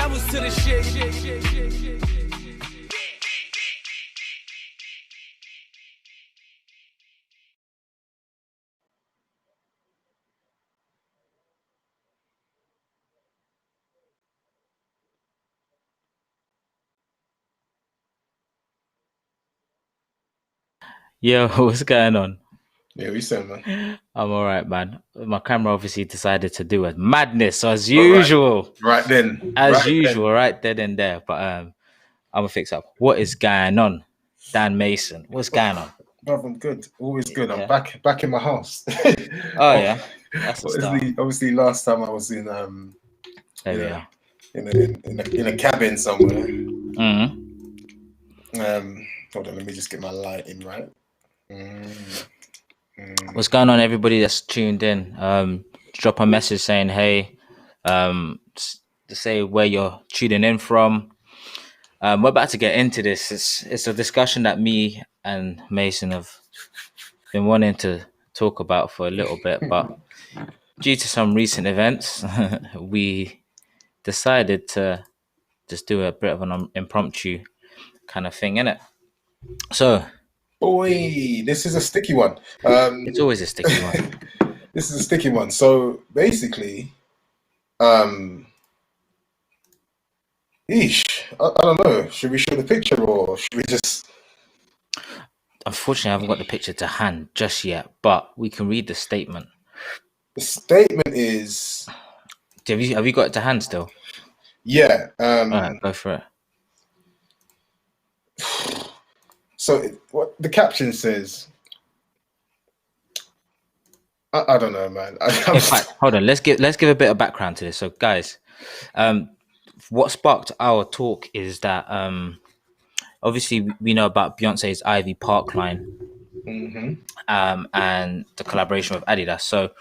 levels to the shit. Yo, what's going on? Yeah, we said, man. I'm all right, man. My camera obviously decided to do a madness as usual. Right then. As usual, right then and there. But I'm gonna fix up. What is going on, Dan Mason? What's going on? Brother, I'm good. Always good. I'm Yeah. back in my house. Oh yeah, that's a start. Obviously, last time I was in There we are. in a cabin somewhere. Mm-hmm. Hold on, let me just get my lighting right. What's going on, everybody that's tuned in? Drop a message saying hey. To say where you're tuning in from. We're about to get into this. It's a discussion that me and Mason have been wanting to talk about for a little bit, but due to some recent events, we decided to just do a bit of an impromptu kind of thing, innit? So, Boy, this is a sticky one. it's always a sticky one. This is a sticky one. So basically, I don't know. Should we show the picture or should we just? Unfortunately, I haven't got the picture to hand just yet, but we can read the statement. The statement is. Have you got it to hand still? Yeah. All right, go for it. So what the caption says, I don't know, man. In fact, hold on. Let's give a bit of background to this. So, guys, what sparked our talk is that obviously we know about Beyonce's Ivy Park line, and the collaboration with Adidas. So,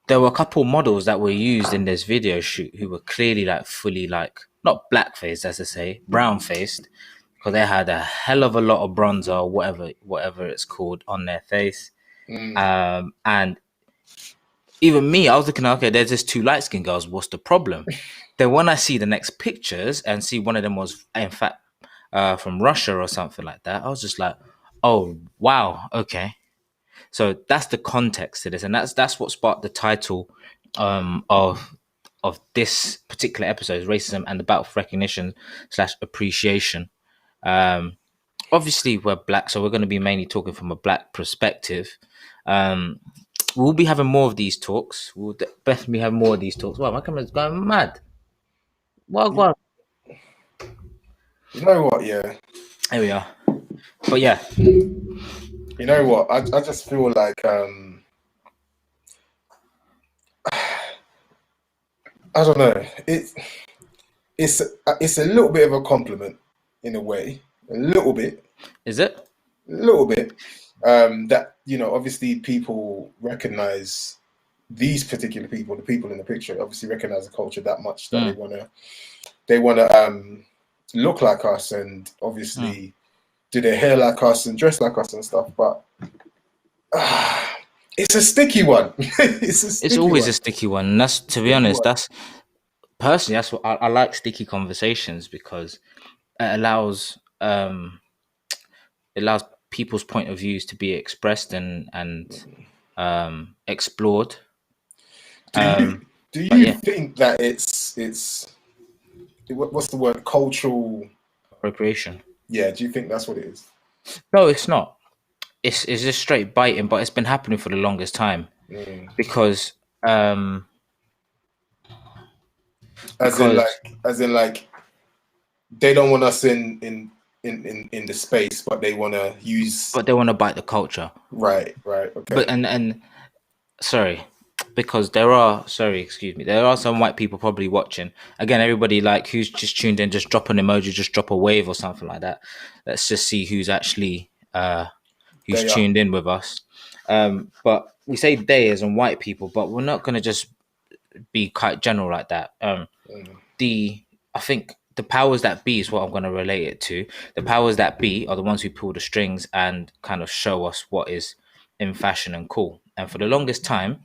there were a couple models that were used in this video shoot who were clearly fully not black faced, as I say, brown faced, because they had a hell of a lot of bronzer or whatever it's called on their face. And even me, I was looking, okay, there's just two light skinned girls. What's the problem? Then when I see the next pictures and see one of them was in fact from Russia or something like that, I was just like, oh wow, okay. So that's the context to this, and that's what sparked the title of this particular episode, racism and the battle for recognition / appreciation. Obviously, we're black, so we're going to be mainly talking from a black perspective. We'll be having more of these talks. We'll definitely have more of these talks. Wow, my camera's going mad. What? You know what? Yeah. There we are. But yeah. You know what? I just feel like I don't know. It's a little bit of a compliment in a way. A little bit. Is it? A little bit. That obviously people recognize these particular people, the people in the picture, obviously recognize the culture that much that they wanna look like us and obviously do their hair like us and dress like us and stuff. But it's a sticky one. It's always a sticky one. And that's, to be honest, that's what I like, sticky conversations, because it allows people's point of views to be expressed and explored. Do you think that it's what's the word, cultural appropriation? Yeah, do you think that's what it is? No, it's not. It's just straight biting, but it's been happening for the longest time because as in they don't want us in the space, but they want to bite the culture. Right, okay. But and sorry, because there are some white people probably watching. Again, everybody who's just tuned in, just drop an emoji, just drop a wave or something like that. Let's just see who's actually tuned in with us. But we say they as in white people, but we're not going to just be quite general like that. I think the powers that be is what I'm going to relate it to. The powers that be are the ones who pull the strings and kind of show us what is in fashion and cool. And for the longest time,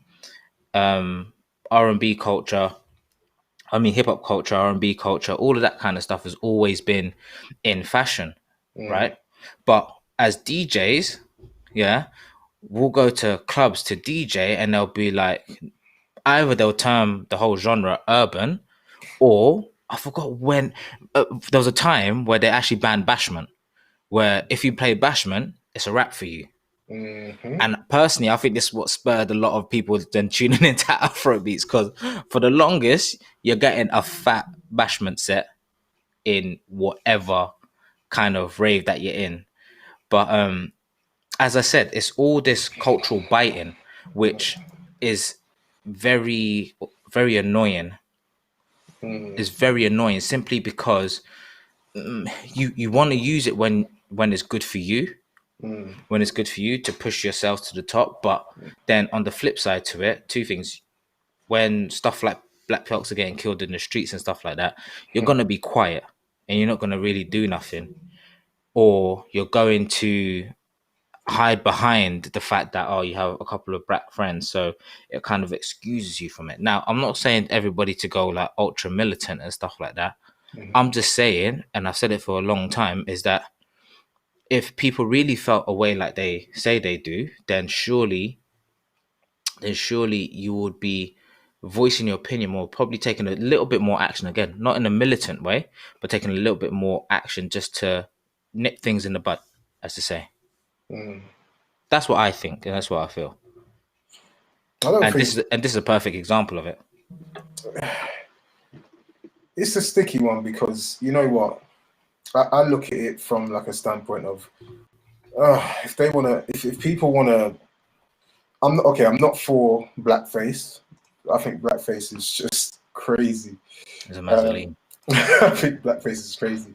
R&B culture, I mean, hip hop culture, R&B culture, all of that kind of stuff has always been in fashion, right? But as DJs, yeah, we'll go to clubs to DJ, and they'll be like, either they'll term the whole genre urban, or I forgot when there was a time where they actually banned bashment, where if you play bashment, it's a rap for you. And personally, I think this is what spurred a lot of people then tuning into Afro beats, because for the longest, you're getting a fat bashment set in whatever kind of rave that you're in. But as I said, it's all this cultural biting, which is very, very annoying. Is very annoying simply because you want to use it when it's good for you, when it's good for you to push yourself to the top. But then on the flip side to it, two things: when stuff like black pelts are getting killed in the streets and stuff like that, you're gonna be quiet and you're not gonna really do nothing, or you're going to hide behind the fact that, oh, you have a couple of black friends, so it kind of excuses you from it. Now, I'm not saying everybody to go like ultra militant and stuff like that. I'm just saying, and I've said it for a long time, is that if people really felt a way like they say they do, then surely you would be voicing your opinion more, probably taking a little bit more action, again, not in a militant way, but taking a little bit more action just to nip things in the bud, as to say. That's what I think, and that's what I feel. This is a perfect example of it. It's a sticky one, because you know what, I look at it from like a standpoint of if they want to, if people want to, I'm not for blackface. I think blackface is just crazy. It's a mazzoline. I think blackface is crazy.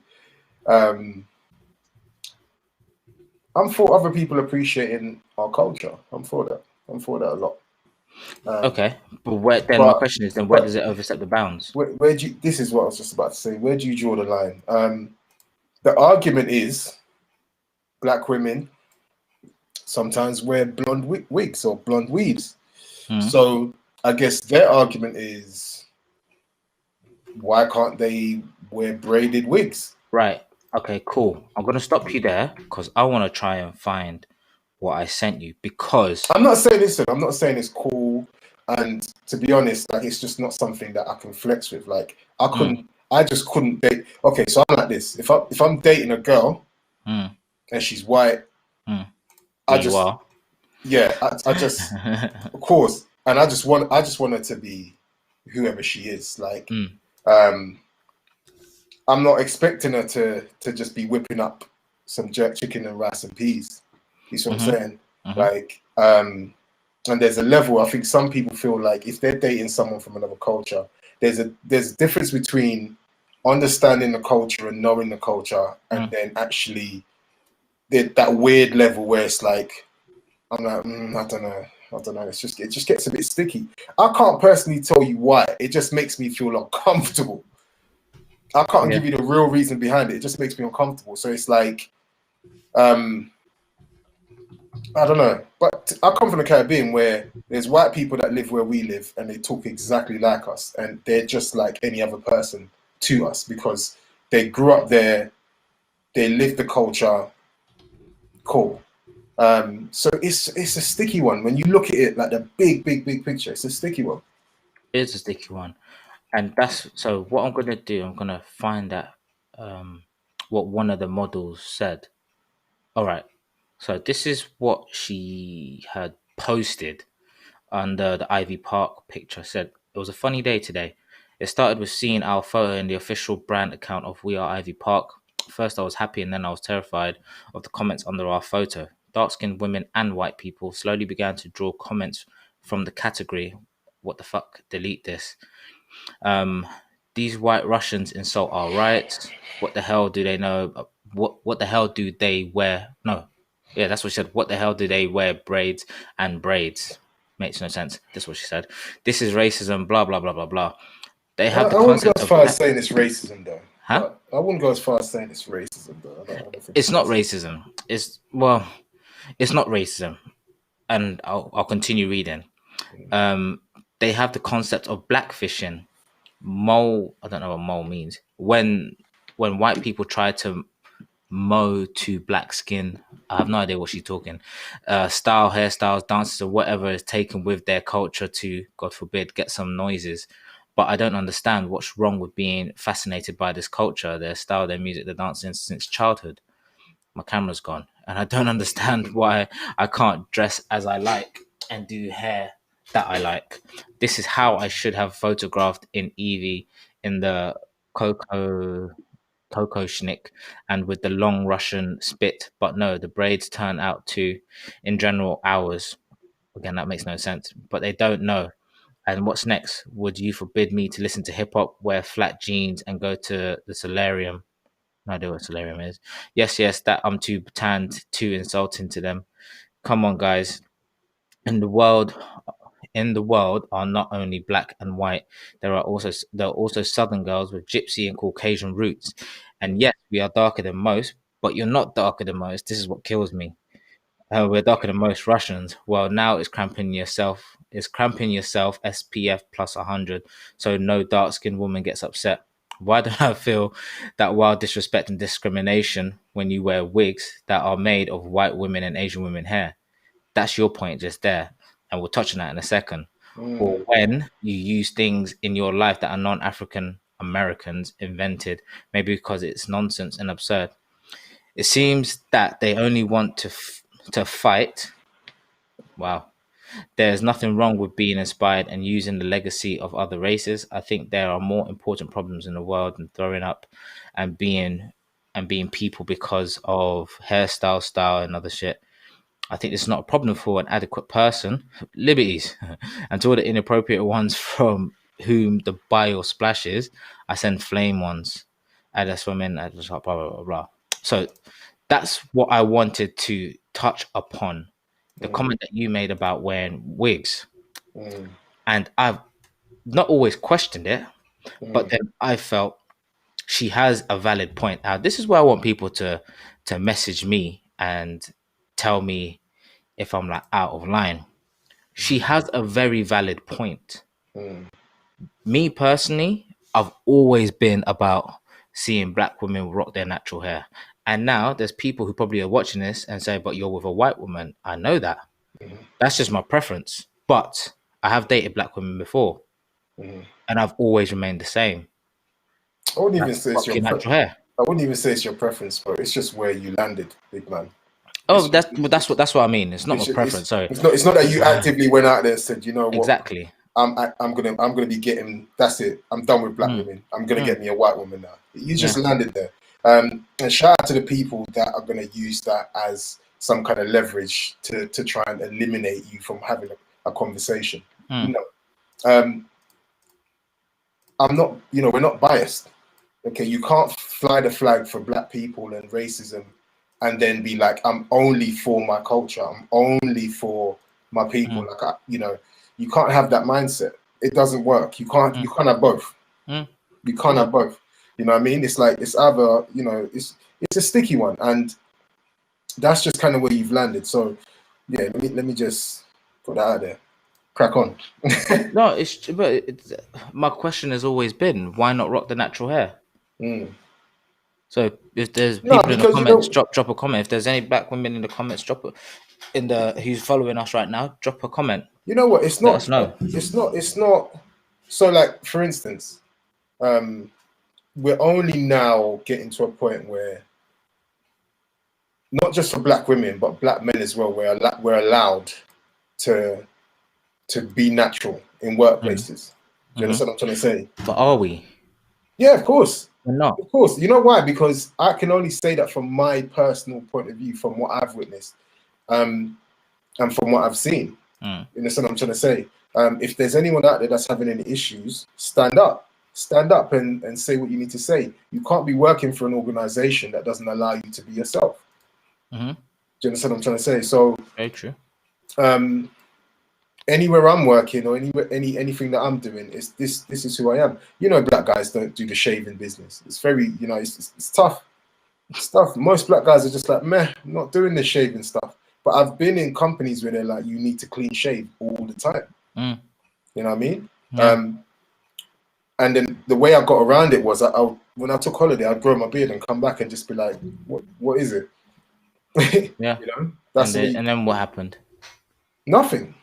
I'm for other people appreciating our culture. I'm for that. I'm for that a lot. Okay, but my question is, then where does it overstep the bounds? Where do you, this is what I was just about to say. Where do you draw the line? The argument is black women sometimes wear blonde wigs or blonde weaves. So I guess their argument is, why can't they wear braided wigs? Right. Okay, cool. I'm going to stop you there because I want to try and find what I sent you, because I'm not saying it's cool. And to be honest, like, it's just not something that I can flex with. Like, I just couldn't date. Okay, so I'm like this. If I'm dating a girl and she's white, I just of course, and I just want her to be whoever she is. Like, I'm not expecting her to just be whipping up some jerk chicken and rice and peas. You see what I'm saying? Like, and there's a level. I think some people feel like if they're dating someone from another culture, there's a difference between understanding the culture and knowing the culture, and then actually that weird level where it's like, I'm like, I don't know. It just gets a bit sticky. I can't personally tell you why. It just makes me feel uncomfortable. I can't give you the real reason behind it. It just makes me uncomfortable. So it's like, I don't know. But I come from the Caribbean, where there's white people that live where we live and they talk exactly like us, and they're just like any other person to us because they grew up there, they live the culture. Cool. So it's a sticky one. When you look at it like the big picture, it's a sticky one. It's a sticky one. And that's so what I'm gonna do, I'm gonna find out what one of the models said. All right. So this is what she had posted under the Ivy Park picture. Said, it was a funny day today. It started with seeing our photo in the official brand account of We Are Ivy Park. First I was happy, and then I was terrified of the comments under our photo. Dark-skinned women and white people slowly began to draw comments from the category, what the fuck, delete this. These white Russians insult our rights. What the hell do they know? What the hell do they wear? No. Yeah, that's what she said. What the hell do they wear braids and braids? Makes no sense. That's what she said. This is racism, blah, blah, blah, blah, blah. They have the I wouldn't go concept as of far as saying it's racism, though. Huh? I wouldn't go as far as saying it's racism, though. I don't think It's not racism. It's not racism. And I'll continue reading. They have the concept of blackfishing mole. I don't know what mole means. When white people try to mow to black skin, I have no idea what she's talking. Style, hairstyles, dances, or whatever is taken with their culture to, God forbid, get some noises. But I don't understand what's wrong with being fascinated by this culture, their style, their music, their dancing since childhood. My camera's gone, and I don't understand why I can't dress as I like and do hair that I like. This is how I should have photographed in Evie in the Coco schnick and with the long Russian spit, but no, the braids turn out to, in general, hours. Again, that makes no sense, but they don't know. And what's next? Would you forbid me to listen to hip hop, wear flat jeans, and go to the solarium? No idea what solarium is. Yes, that I'm too tanned, too insulting to them. Come on, guys. In the world, are not only black and white. There are also Southern girls with Gypsy and Caucasian roots. And yes, we are darker than most, but you're not darker than most. This is what kills me. We're darker than most Russians. Well, now it's cramping yourself. It's cramping yourself. SPF plus 100, so no dark skinned woman gets upset. Why do I feel that wild disrespect and discrimination when you wear wigs that are made of white women and Asian women hair? That's your point just there, and we'll touch on that in a second. Or when you use things in your life that are non-African Americans invented, maybe because it's nonsense and absurd. It seems that they only want to fight. Wow. There's nothing wrong with being inspired and using the legacy of other races. I think there are more important problems in the world than throwing up and being people because of hairstyle, style, and other shit. I think it's not a problem for an adequate person. Liberties. And to all the inappropriate ones from whom the bio splashes, I send flame ones. Adidas women, Adidas, blah, blah, blah, blah. So that's what I wanted to touch upon. The comment that you made about wearing wigs. And I've not always questioned it, but then I felt she has a valid point. Now, this is where I want people to message me and tell me if I'm like out of line. She has a very valid point. Me personally, I've always been about seeing black women rock their natural hair. And now there's people who probably are watching this and say, but you're with a white woman. I know that. That's just my preference. But I have dated black women before. And I've always remained the same. I wouldn't even say it's Rocking natural hair. I wouldn't even say it's your preference, but it's just where you landed, big man. Oh, that's what I mean. It's not my preference. Sorry, it's not that you actively went out there and said, you know what, exactly. I'm gonna be getting. That's it. I'm done with black women. I'm gonna get me a white woman now. You just landed there. And shout out to the people that are gonna use that as some kind of leverage to try and eliminate you from having a conversation. You know, I'm not. You know, we're not biased. Okay, you can't fly the flag for black people and racism and then be like, I'm only for my culture. I'm only for my people. Like, you know, you can't have that mindset. It doesn't work. You can't have both. You can't have both. You know what I mean? It's like, it's either, you know, it's a sticky one. And that's just kind of where you've landed. So yeah, let me just put that out there. Crack on. No, my question has always been, why not rock the natural hair? So if there's people in the comments, drop a comment. If there's any black women in the comments, who's following us right now, drop a comment. You know what? It's not. Let us know. It's not. So, like, for instance, we're only now getting to a point where not just for black women, but black men as well, we're allowed to be natural in workplaces. Do you understand what I'm trying to say? But are we? Yeah, of course. We're not. Of course. You know why? Because I can only say that from my personal point of view, from what I've witnessed, and from what I've seen. You understand what I'm trying to say? If there's anyone out there that's having any issues, stand up and say what you need to say. You can't be working for an organization that doesn't allow you to be yourself. Do you understand what I'm trying to say? So very true. Anywhere I'm working or anything that I'm doing, is this is who I am. You know, black guys don't do the shaving business. It's very, you know, it's tough. It's tough. Most black guys are just like, meh, I'm not doing the shaving stuff. But I've been in companies where they're like, you need to clean shave all the time. You know what I mean? And then the way I got around it was, when I took holiday, I'd grow my beard and come back and just be like, what is it? Yeah. You know, that's And then what happened? Nothing.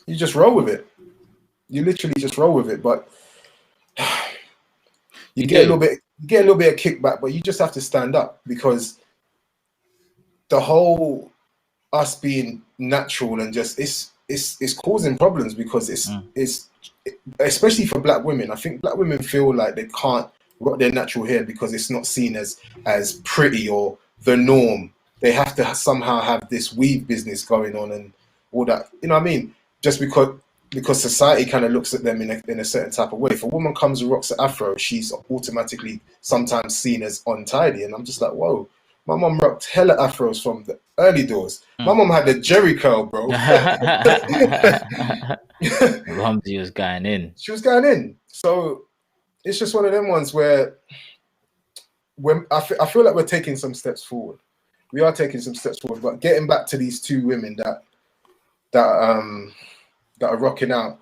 You just roll with it. You literally just roll with it. But you get a little bit of kickback, but you just have to stand up, because the whole us being natural and just it's causing problems, because it's especially for black women. I think black women feel like they can't rock their natural hair because it's not seen as pretty or the norm. They have to somehow have this weave business going on and all that. You know what I mean? Just because society kind of looks at them in a certain type of way. If a woman comes and rocks an afro, she's automatically sometimes seen as untidy. And I'm just like, whoa. My mom rocked hella afros from the early doors. My mom had the Jerry curl, bro. Rumsey was going in. She was going in. So it's just one of them ones where when I feel like we're taking some steps forward. We are taking some steps forward, but getting back to these two women that are rocking out.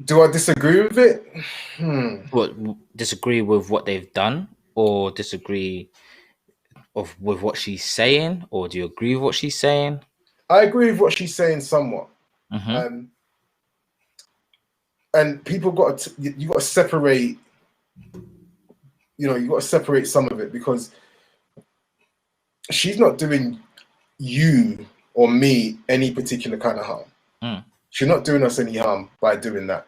Do I disagree with it? What, disagree with what they've done, or disagree with what she's saying, or do you agree with what she's saying? I agree with what she's saying somewhat. And people you got to separate. You know, you got to separate some of it, because she's not doing you or me any particular kind of harm. She's not doing us any harm by doing that.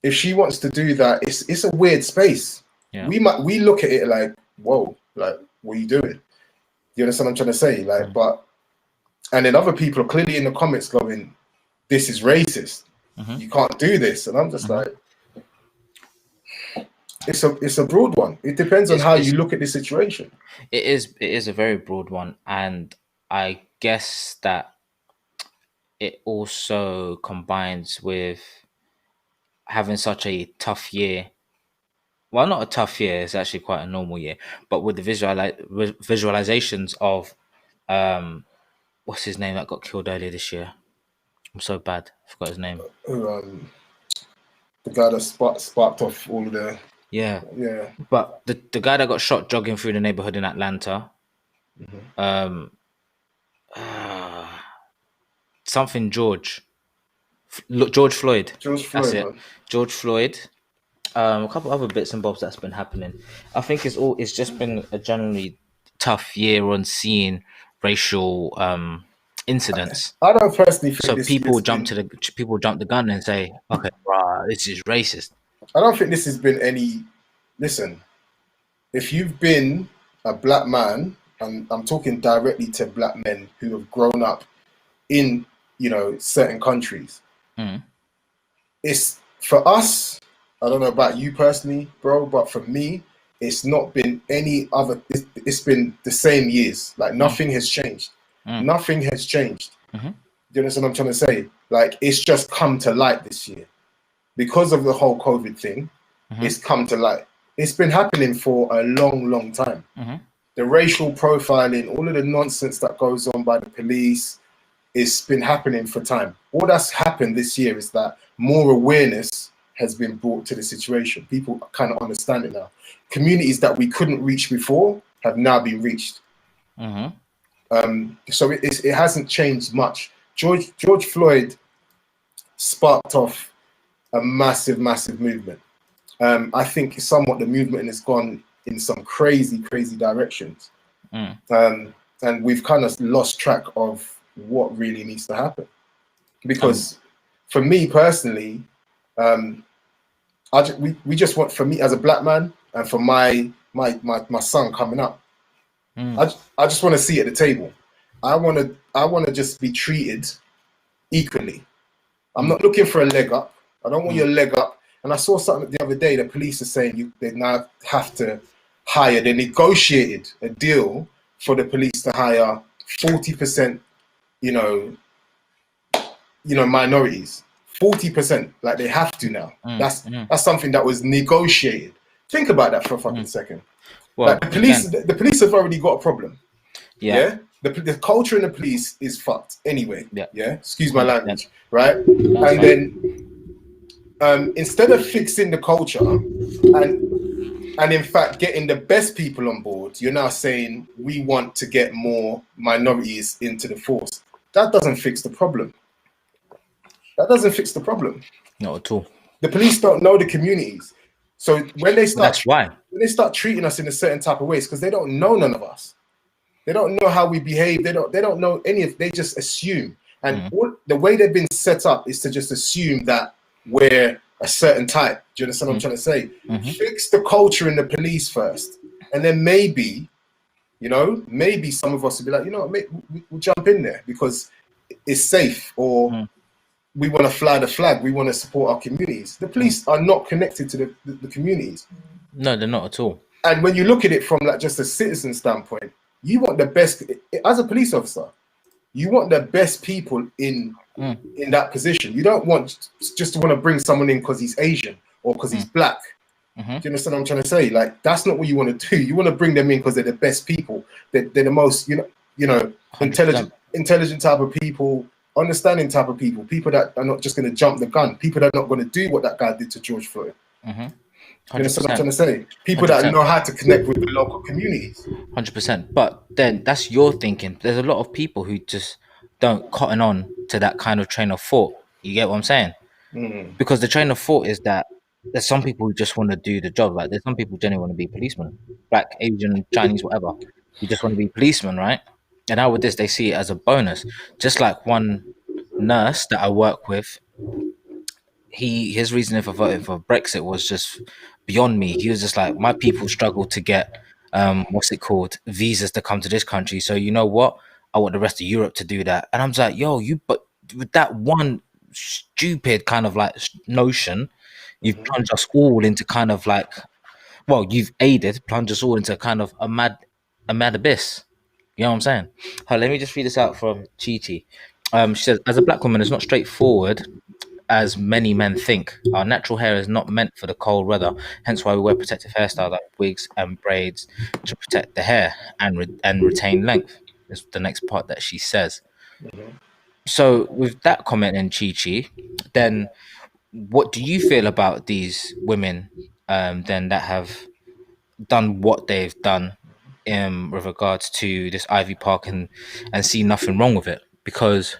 If she wants to do that, it's a weird space. Yeah. We look at it like, whoa, like, what are you doing? You understand what I'm trying to say? Like, and then other people are clearly in the comments going, this is racist. You can't do this. And I'm just like, it's a broad one. It depends on how you look at the situation. It is a very broad one, and I guess that it also combines with having such a tough year. Well, not a tough year, it's actually quite a normal year, but with the visualizations of what's his name that got killed earlier this year? I'm so bad, I forgot his name. The guy that sparked off all of the yeah. But the guy that got shot jogging through the neighborhood in Atlanta, something George Floyd. That's it. George Floyd. A couple other bits and bobs that's been happening. I think it's just been a generally tough year on seeing racial incidents. I don't personally think so. People jump the gun and say, "Okay, this is racist." I don't think this has been any. Listen, if you've been a black man, and I'm talking directly to black men who have grown up in, certain countries, it's for us. I don't know about you personally, bro, but for me, it's not been any other. It's been the same years. Like nothing has changed. Nothing has changed. Do you understand what I'm trying to say? Like it's just come to light this year because of the whole COVID thing. It's come to light. It's been happening for a long, long time. The racial profiling, all of the nonsense that goes on by the police, it's been happening for time. All that's happened this year is that more awareness has been brought to the situation. People kind of understand it now. Communities that we couldn't reach before have now been reached. So it hasn't changed much. George Floyd sparked off a massive, massive movement. I think somewhat the movement has gone in some crazy, crazy directions. And we've kind of lost track of what really needs to happen. Because for me personally, we just want, for me as a black man and for my son coming up, I just want to see at the table. I want to just be treated equally. I'm not looking for a leg up. I don't want your leg up. And I saw something the other day. The police are saying they now have to hire. They negotiated a deal for the police to hire 40%. Minorities. 40%. Like they have to now. That's something that was negotiated. Think about that for a fucking second. Well, like the police have already got a problem. Yeah. The culture in the police is fucked anyway. Yeah. Excuse my language, right? And then instead of fixing the culture and in fact getting the best people on board, you're now saying we want to get more minorities into the force. That doesn't fix the problem. That doesn't fix the problem. Not at all. The police don't know the communities, so when they That's why. when they start treating us in a certain type of ways, because they don't know none of us. They don't know how we behave. They don't know any of. They just assume, and the way they've been set up is to just assume that we're a certain type. Do you understand what I'm trying to say? Fix the culture in the police first, and then maybe, maybe some of us will be like, we'll jump in there because it's safe, or we want to fly the flag. We want to support our communities. The police are not connected to the communities. No, they're not at all. And when you look at it from like just a citizen standpoint, you want the best as a police officer. You want the best people in that position. You don't want just to want to bring someone in because he's Asian or because he's black. Do you understand what I'm trying to say? Like, that's not what you want to do. You want to bring them in because they're the best people. They're the most, intelligent type of people, understanding type of people. People that are not just going to jump the gun. People that are not going to do what that guy did to George Floyd. You understand what I'm trying to say? People 100%. That know how to connect with the local communities. 100%. But then that's your thinking. There's a lot of people who just don't cotton on to that kind of train of thought. You get what I'm saying? Because the train of thought is that there's some people who just want to do the job. Like, there's some people genuinely want to be policemen, black, Asian, Chinese, whatever. You just want to be policemen, right? And now with this, they see it as a bonus. Just like one nurse that I work with, his reasoning for voting for Brexit was just beyond me. He was just like, my people struggle to get visas to come to this country. So you know what? I want the rest of Europe to do that. And I'm just like, but with that one stupid kind of like notion, you've plunged us all into kind of like, you've plunged us all into kind of a mad abyss. You know what I'm saying? Let me just read this out from Chi. She says, as a black woman, it's not straightforward as many men think. Our natural hair is not meant for the cold weather, hence why we wear protective hairstyles like wigs and braids to protect the hair and retain length. Is the next part that she says. So with that comment in Chi, then what do you feel about these women then that have done what they've done with regards to this Ivy Park and see nothing wrong with it? Because,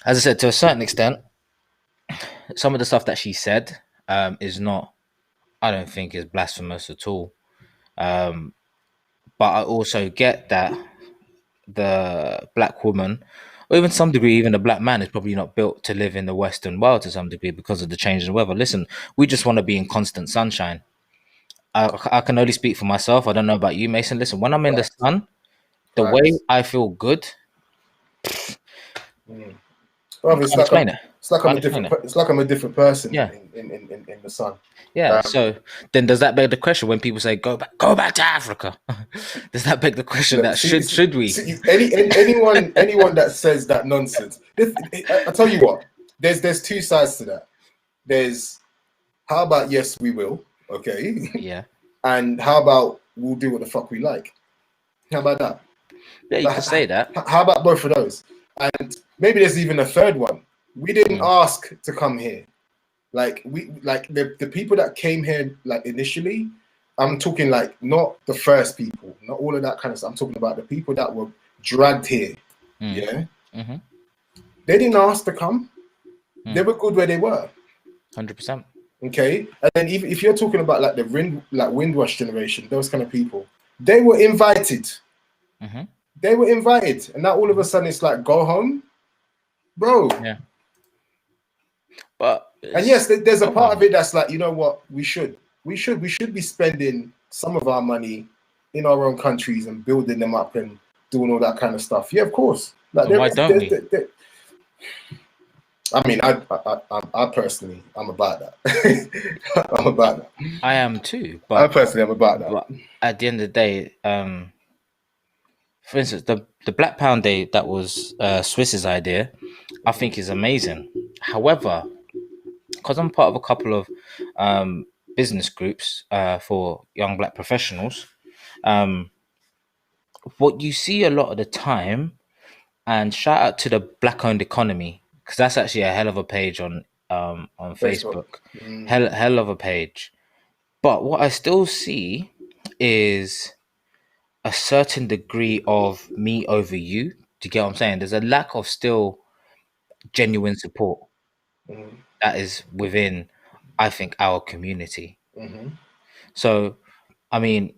as I said, to a certain extent, some of the stuff that she said is not, I don't think, is blasphemous at all. But I also get that the black woman, or even to some degree, even the black man, is probably not built to live in the Western world to some degree because of the change in weather. Listen, we just want to be in constant sunshine. I can only speak for myself. I don't know about you, Mason. Listen, when I'm in the sun, the way I feel good. Well, it's like I'm a different person in the sun. Yeah. So then, does that beg the question when people say go back to Africa? Does that beg the question that should we? Anyone that says that nonsense, I tell you what. There's two sides to that. There's how about yes we will, okay? Yeah. And how about we'll do what the fuck we like? How about that? Yeah, you can say that. How about both of those? And maybe there's even a third one. We didn't ask to come here. Like the people that came here like initially, I'm talking like not the first people, not all of that kind of stuff. I'm talking about the people that were dragged here. Yeah. They didn't ask to come. They were good where they were. 100%. Okay. And then even if you're talking about like the Windrush generation, those kind of people, they were invited. They were invited, and now all of a sudden it's like go home, bro. Yeah. But and yes, there's a part of it that's like, you know what, we should be spending some of our money in our own countries and building them up and doing all that kind of stuff. Yeah, of course. Like, why don't we? I mean, I personally, I'm about that. I'm about that. I am too. But I personally am about that. But at the end of the day, for instance, the Black Pound Day that was Swiss's idea, I think is amazing. However, because I'm part of a couple of business groups for young black professionals, what you see a lot of the time, and shout out to the Black-owned economy, because that's actually a hell of a page on on Facebook. Facebook. Hell of a page. But what I still see is a certain degree of me over you. Do you get what I'm saying? There's a lack of still genuine support that is within, I think, our community. So, I mean,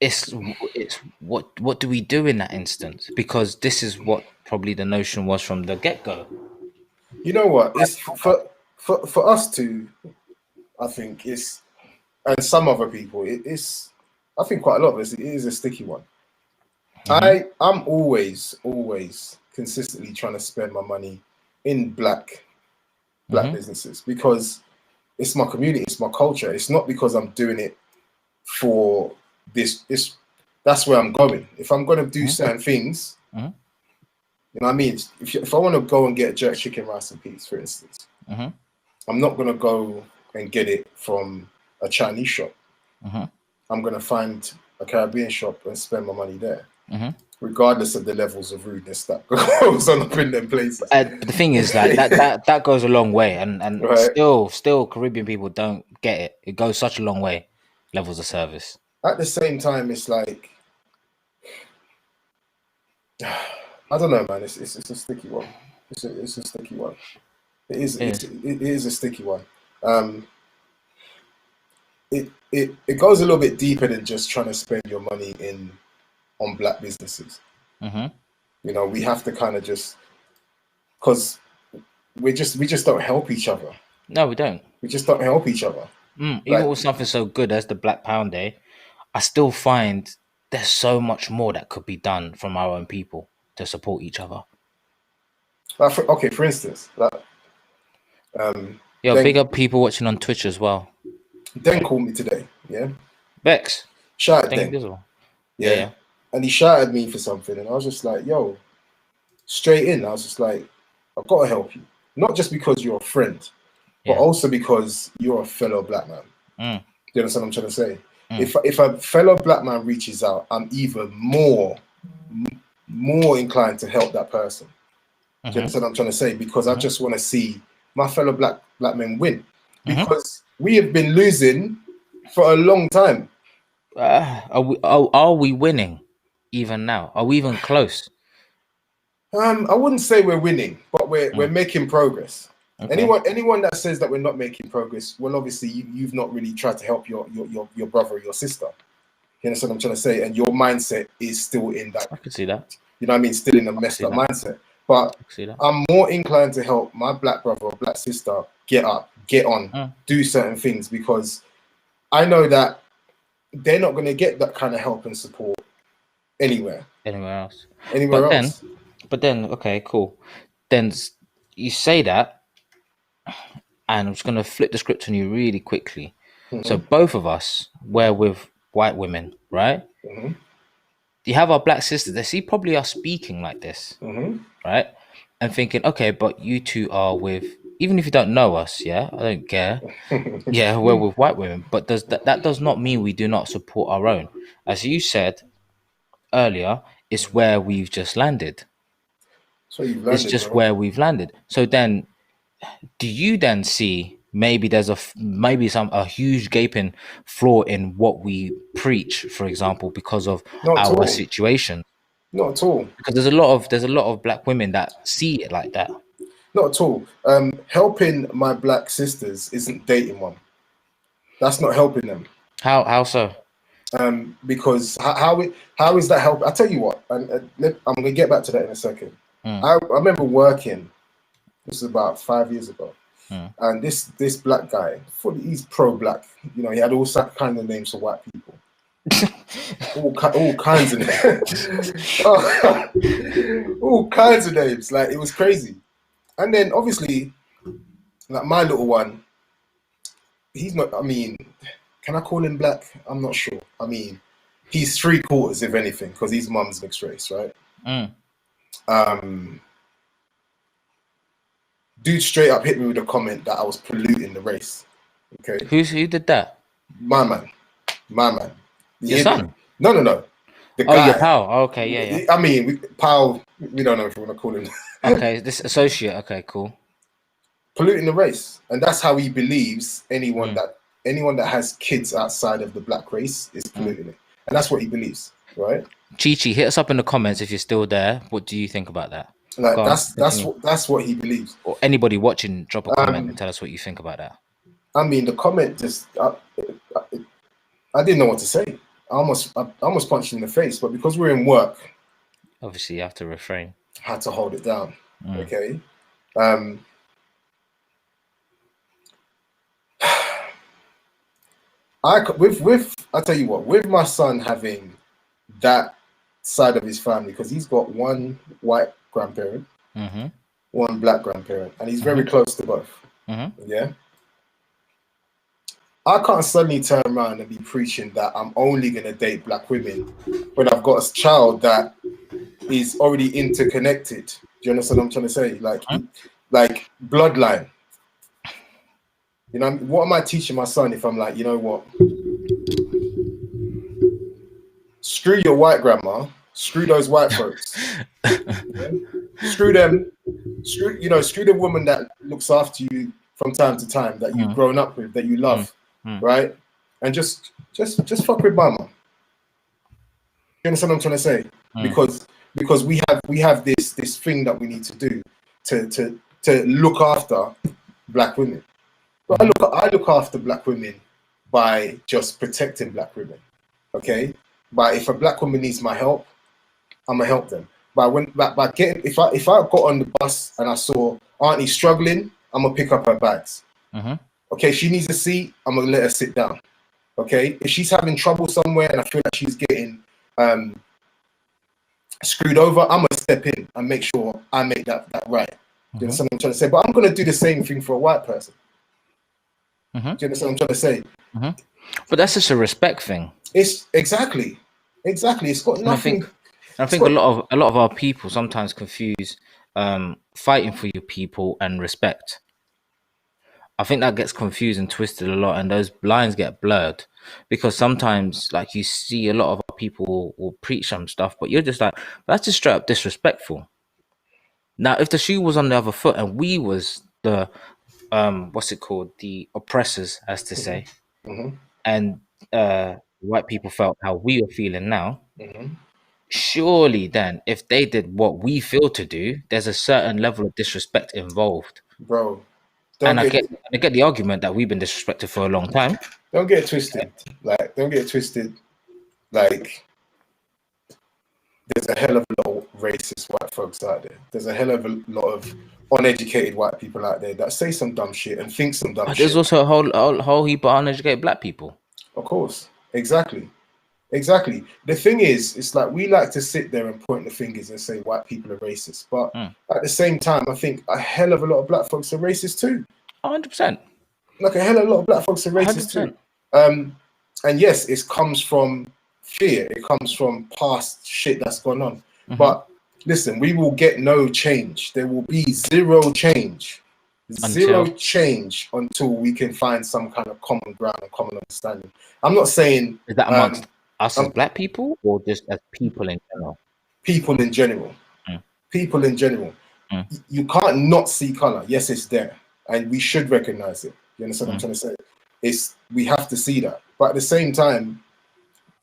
it's what do we do in that instance? Because this is what probably the notion was from the get-go. You know what? It's for us to, I think it's, and some other people, it's, I think quite a lot of us, it is a sticky one. I'm always consistently trying to spend my money in black businesses because it's my community, it's my culture. It's not because I'm doing it for this. That's where I'm going. If I'm going to do certain things, you know what I mean? If I want to go and get a jerk chicken rice and peas, for instance, I'm not going to go and get it from a Chinese shop. I'm going to find a Caribbean shop and spend my money there, regardless of the levels of rudeness that goes on up in them places. But the thing is, like that goes a long way, and Right. still Caribbean people don't get it. It goes such a long way, levels of service. At the same time, it's like, I don't know, man. It's a sticky one. It's a sticky one. It is a sticky one. It goes a little bit deeper than just trying to spend your money on black businesses. You know, we have to kind of just, because we just don't help each other. No, we don't. We just don't help each other. Even with something so good as the Black Pound Day, I still find there's so much more that could be done from our own people to support each other. For instance, big up people watching on Twitch as well. Den called me today, yeah? Bex. Shouted Den. Yeah. And he shouted me for something, and I was just like, yo, straight in. I was just like, I've got to help you. Not just because you're a friend, but also because you're a fellow black man. Do you understand what I'm trying to say? If a fellow black man reaches out, I'm even more inclined to help that person. Do you understand what I'm trying to say? Because I just want to see my fellow black men win. Because we have been losing for a long time. Are we winning even now? Are we even close? I wouldn't say we're winning, but we're making progress. Okay. Anyone that says that we're not making progress, well, obviously you've not really tried to help your brother or your sister. You understand what I'm trying to say? And your mindset is still in that. I can see that. You know what I mean? Still in a messed up mindset. But I'm more inclined to help my black brother or black sister get up, get on, do certain things, because I know that they're not going to get that kind of help and support anywhere else. But then, okay, cool. Then you say that, and I'm just going to flip the script on you really quickly. So both of us were with white women, right? You have our black sisters. They see probably us speaking like this, right? And thinking, okay, but you two are with, even if you don't know us, I don't care. We're with white women, but that does not mean we do not support our own. As you said earlier, it's where we've just landed. So you've landed, it's just where we've landed. So then, do you then see maybe there's a huge gaping flaw in what we preach, for example, because of our situation? Not at all. Because there's a lot of black women that see it like that. Not at all. Helping my black sisters isn't dating one. That's not helping them. How so? Because how is that help? I tell you what, and I'm gonna get back to that in a second. I remember working. This was about 5 years ago, and this black guy, he's pro-black. You know, he had all kinds of names for white people. all kinds of names. All kinds of names. Like, it was crazy. And then obviously, like, my little one, he's not, I mean, can I call him black? I'm not sure. I mean, he's 3/4 if anything, because his mum's mixed race, right? Dude straight up hit me with a comment that I was polluting the race. Okay. Who did that? My man. Your son? No. The guy. Your pal. Oh, okay, yeah. I mean, pal, We don't know if we want to call him Okay, this associate. Okay, cool. polluting the race, and that's how he believes anyone that has kids outside of the black race is polluting it, and that's what he believes, right? Chi, hit us up in the comments if you're still there. What do you think about that? Like Go on, that's what he believes. or anybody watching, drop a comment and tell us what you think about that. I mean, the comment just I didn't know what to say. I almost punched him in the face, but because we're in work, Obviously, you have to refrain. I had to hold it down. Okay. I tell you what, with my son having that side of his family, because he's got one white grandparent, one black grandparent, and he's very close to both. Yeah. I can't suddenly turn around and be preaching that I'm only going to date black women when I've got a child that is already interconnected. Do you understand what I'm trying to say? Like bloodline. You know, what am I teaching my son if I'm like, you know what? Screw your white grandma. Screw those white folks. Yeah? Screw them. Screw the woman that looks after you from time to time, that you've grown up with, that you love, right? And just fuck with mama. You understand what I'm trying to say? Because we have this thing that we need to do to look after black women. But I look after black women by just protecting black women. Okay? But if a black woman needs my help, I'm gonna help them. If I got on the bus and I saw Auntie struggling, I'm gonna pick up her bags. Okay, she needs a seat, I'm gonna let her sit down. Okay, if she's having trouble somewhere and I feel like she's getting screwed over, I'm gonna step in and make sure I make that right. You understand what I'm trying to say? But I'm gonna do the same thing for a white person. Do you understand what I'm trying to say? But that's just a respect thing. It's exactly. It's got nothing. I think a lot of our people sometimes confuse fighting for your people and respect. I think that gets confused and twisted a lot, and those lines get blurred because sometimes, like, you see a lot of our people will preach some stuff, but you're just like, that's just straight up disrespectful. Now, if the shoe was on the other foot and we was the the oppressors, as to say, and white people felt how we are feeling now, surely then, if they did what we feel to do, there's a certain level of disrespect involved. Bro, I get the argument that we've been disrespected for a long time. Don't get it twisted. Like, there's a hell of a lot of racist white folks out there. There's a hell of a lot of uneducated white people out there that say some dumb shit and think some dumb shit. There's also a whole heap of uneducated black people. Of course. Exactly. The thing is, it's like we like to sit there and point the fingers and say white people are racist. But at the same time, I think a hell of a lot of black folks are racist too. 100%. Like a hell of a lot of black folks are racist 100%. Too. And yes, it comes from fear. It comes from past shit that's gone on. But listen, we will get no change. There will be zero change. Zero change until we can find some kind of common ground and common understanding. I'm not saying... Is that amongst us as black people or just as people in general? People in general. People in general. You can't not see color. Yes, it's there. And we should recognize it. You understand what I'm trying to say? We have to see that. But at the same time,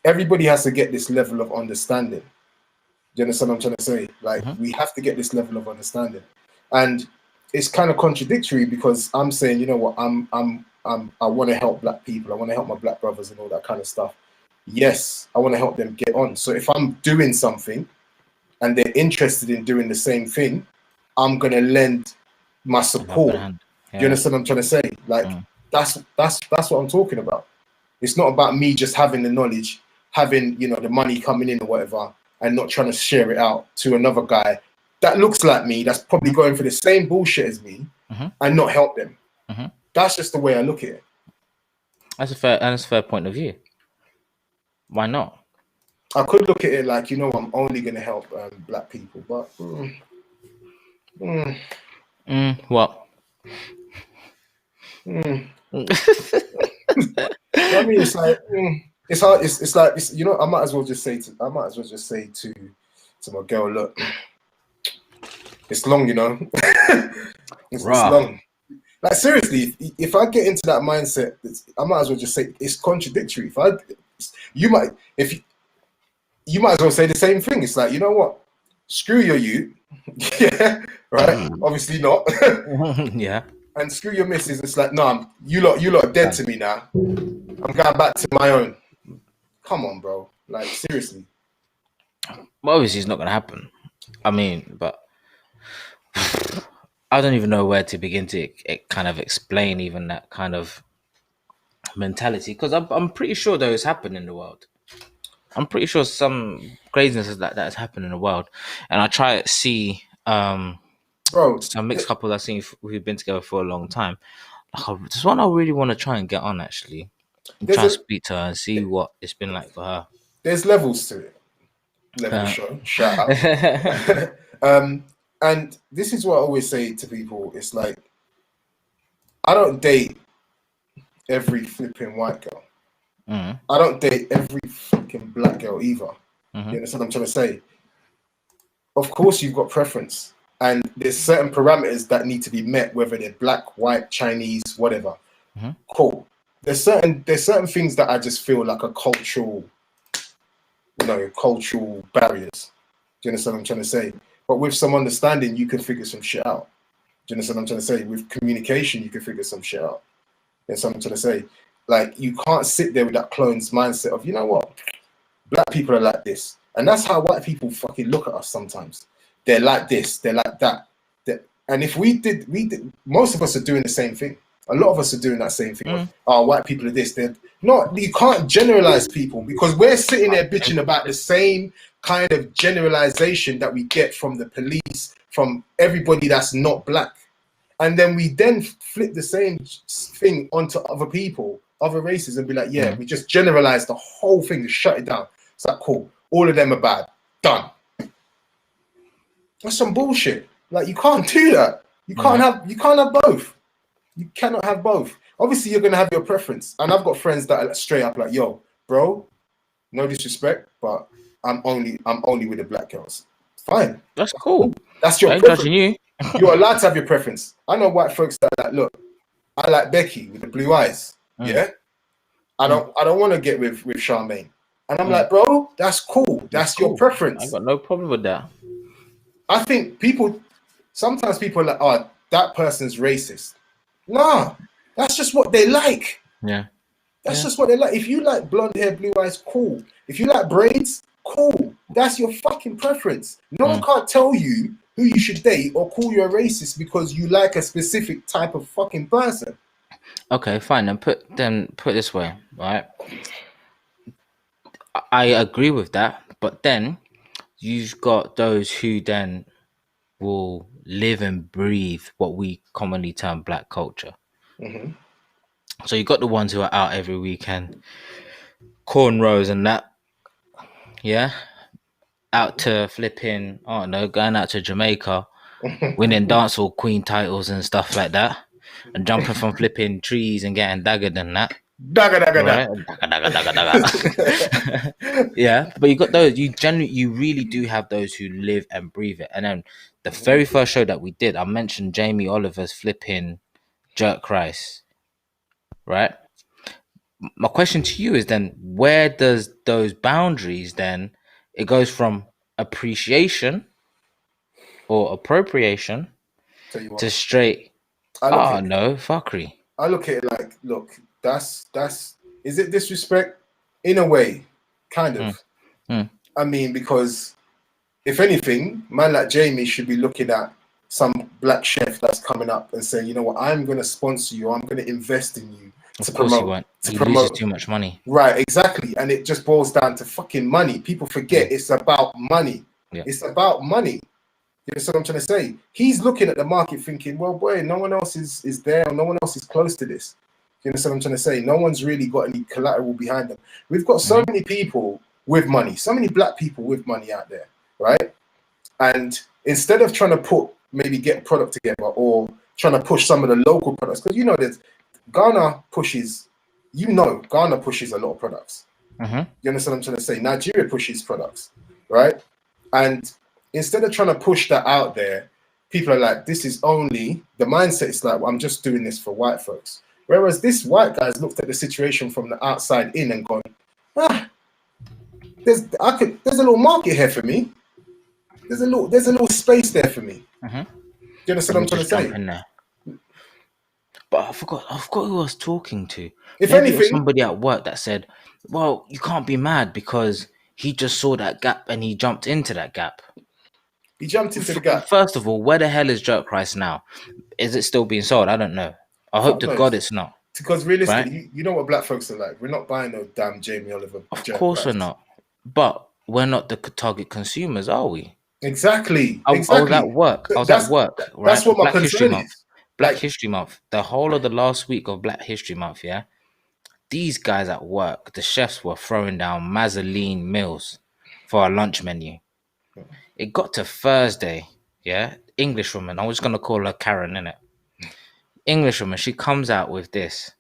everybody has to get this level of understanding. Do you understand what I'm trying to say? Like, we have to get this level of understanding. And it's kind of contradictory because I'm saying, you know what, I want to help black people. I want to help my black brothers and all that kind of stuff. Yes, I want to help them get on. So if I'm doing something and they're interested in doing the same thing, I'm going to lend my support. Do you understand what I'm trying to say? Like, that's what I'm talking about. It's not about me just having the knowledge, having, you know, the money coming in or whatever, and not trying to share it out to another guy that looks like me, that's probably going for the same bullshit as me, and not help them. That's just the way I look at it. That's a fair point of view. Why not? I could look at it like, you know, I'm only going to help black people, but what? I mean, it's like it's hard. It's like, you know, I might as well just say to my girl, look, It's long, you know. It's Raw. long. Like seriously, if I get into that mindset, I might as well just say it's contradictory. You might as well say the same thing. It's like, you know what? Screw your youth. Yeah, right. Obviously not. Yeah. And screw your missus. It's like, no, you lot are dead to me now. I'm going back to my own. Come on, bro. Like seriously. Well, obviously, it's not going to happen. I mean, but I don't even know where to begin to kind of explain even that kind of mentality, because I'm pretty sure those happen in the world. I'm pretty sure some craziness like that has happened in the world, and I try to see Bro, some mixed couples I've seen who've been together for a long time. Like, there's one I really want to try and get on actually, and try and speak to her and see what it's been like for her. There's levels to it. Level show, shout out. And this is what I always say to people. It's like, I don't date every flipping white girl. I don't date every fucking black girl either. You understand what I'm trying to say? Of course, you've got preference, and there's certain parameters that need to be met, whether they're black, white, Chinese, whatever. Cool. There's certain things that I just feel like a cultural barriers. Do you understand what I'm trying to say? But with some understanding, you can figure some shit out. Do you understand what I'm trying to say? With communication, you can figure some shit out. That's what I'm trying to say. Like, you can't sit there with that clone's mindset of, you know what? Black people are like this. And that's how white people fucking look at us sometimes. They're like this, they're like that. And if we did, most of us are doing the same thing. A lot of us are doing that same thing. Oh, white people are this. They're not. You can't generalize people, because we're sitting there bitching about the same kind of generalization that we get from the police, from everybody that's not black. And then we then flip the same thing onto other people, other races, and be like, yeah, we just generalize the whole thing, to shut it down. It's like, cool, all of them are bad. Done. That's some bullshit. Like, you can't do that. You can't have both. You cannot have both. Obviously, you're gonna have your preference. And I've got friends that are straight up like, yo, bro, no disrespect, but I'm only with the black girls. Fine. That's cool. That's your preference. You. You're allowed to have your preference. I know white folks that are like, look, I like Becky with the blue eyes. Yeah. I don't want to get with Charmaine. And I'm like, bro, that's cool. That's cool. Your preference. I've got no problem with that. I think sometimes people are like, oh, that person's racist. Nah, that's just what they like. Yeah. That's just what they like. If you like blonde hair, blue eyes, cool. If you like braids, cool. That's your fucking preference. No one can't tell you who you should date or call you a racist because you like a specific type of fucking person. Okay, fine. Then put it this way, right? I agree with that, but then you've got those who then will live and breathe what we commonly term black culture. So you got the ones who are out every weekend, cornrows and that, yeah, out to flipping, I don't know, going out to Jamaica, winning dancehall queen titles and stuff like that, and jumping from flipping trees and getting daggered and that. Dagger. Right? Dagger. Yeah, but you got those. You really do have those who live and breathe it. And then the very first show that we did, I mentioned Jamie Oliver's flipping jerk rice. Right. My question to you is then, where does those boundaries then? It goes from appreciation or appropriation to straight. Oh no, fuckery. I look at it like, look, that's is it disrespect? In a way, kind of. I mean, because if anything, man like Jamie should be looking at some black chef that's coming up and saying, you know what, I'm going to sponsor you, I'm going to invest in you to promote. He loses too much money. Right, exactly. And it just boils down to fucking money. People forget it's about money. Yeah. It's about money. You know what I'm trying to say? He's looking at the market thinking, well, boy, no one else is there, or no one else is close to this. You know what I'm trying to say? No one's really got any collateral behind them. We've got so many people with money, so many black people with money out there, right? And instead of trying to get a product together or trying to push some of the local products, because you know that Ghana pushes a lot of products. You understand what I'm trying to say? Nigeria pushes products, right? And instead of trying to push that out there, people are like, this is only the mindset. Is like, well, I'm just doing this for white folks. Whereas this white guy's looked at the situation from the outside in and gone, there's a little market here for me. There's a little space there for me. Mm-hmm. Do you understand what I'm trying to say? In there. But I forgot who I was talking to. If Maybe it was anything, somebody at work that said, well, you can't be mad because he just saw that gap and he jumped into that gap. He jumped into the gap. First of all, where the hell is Jerk Rice now? Is it still being sold? I don't know. I hope to God it's not. Because realistically, right? you know what black folks are like. We're not buying no damn Jamie Oliver. Of course we're not. But we're not the target consumers, are we? Exactly. I was at work. Right? That's what my concern is. Black History Month. The whole of the last week of Black History Month, yeah? These guys at work, the chefs were throwing down mazzoline meals for our lunch menu. It got to Thursday, yeah? English woman, I'm just going to call her Karen, innit? English woman, she comes out with this.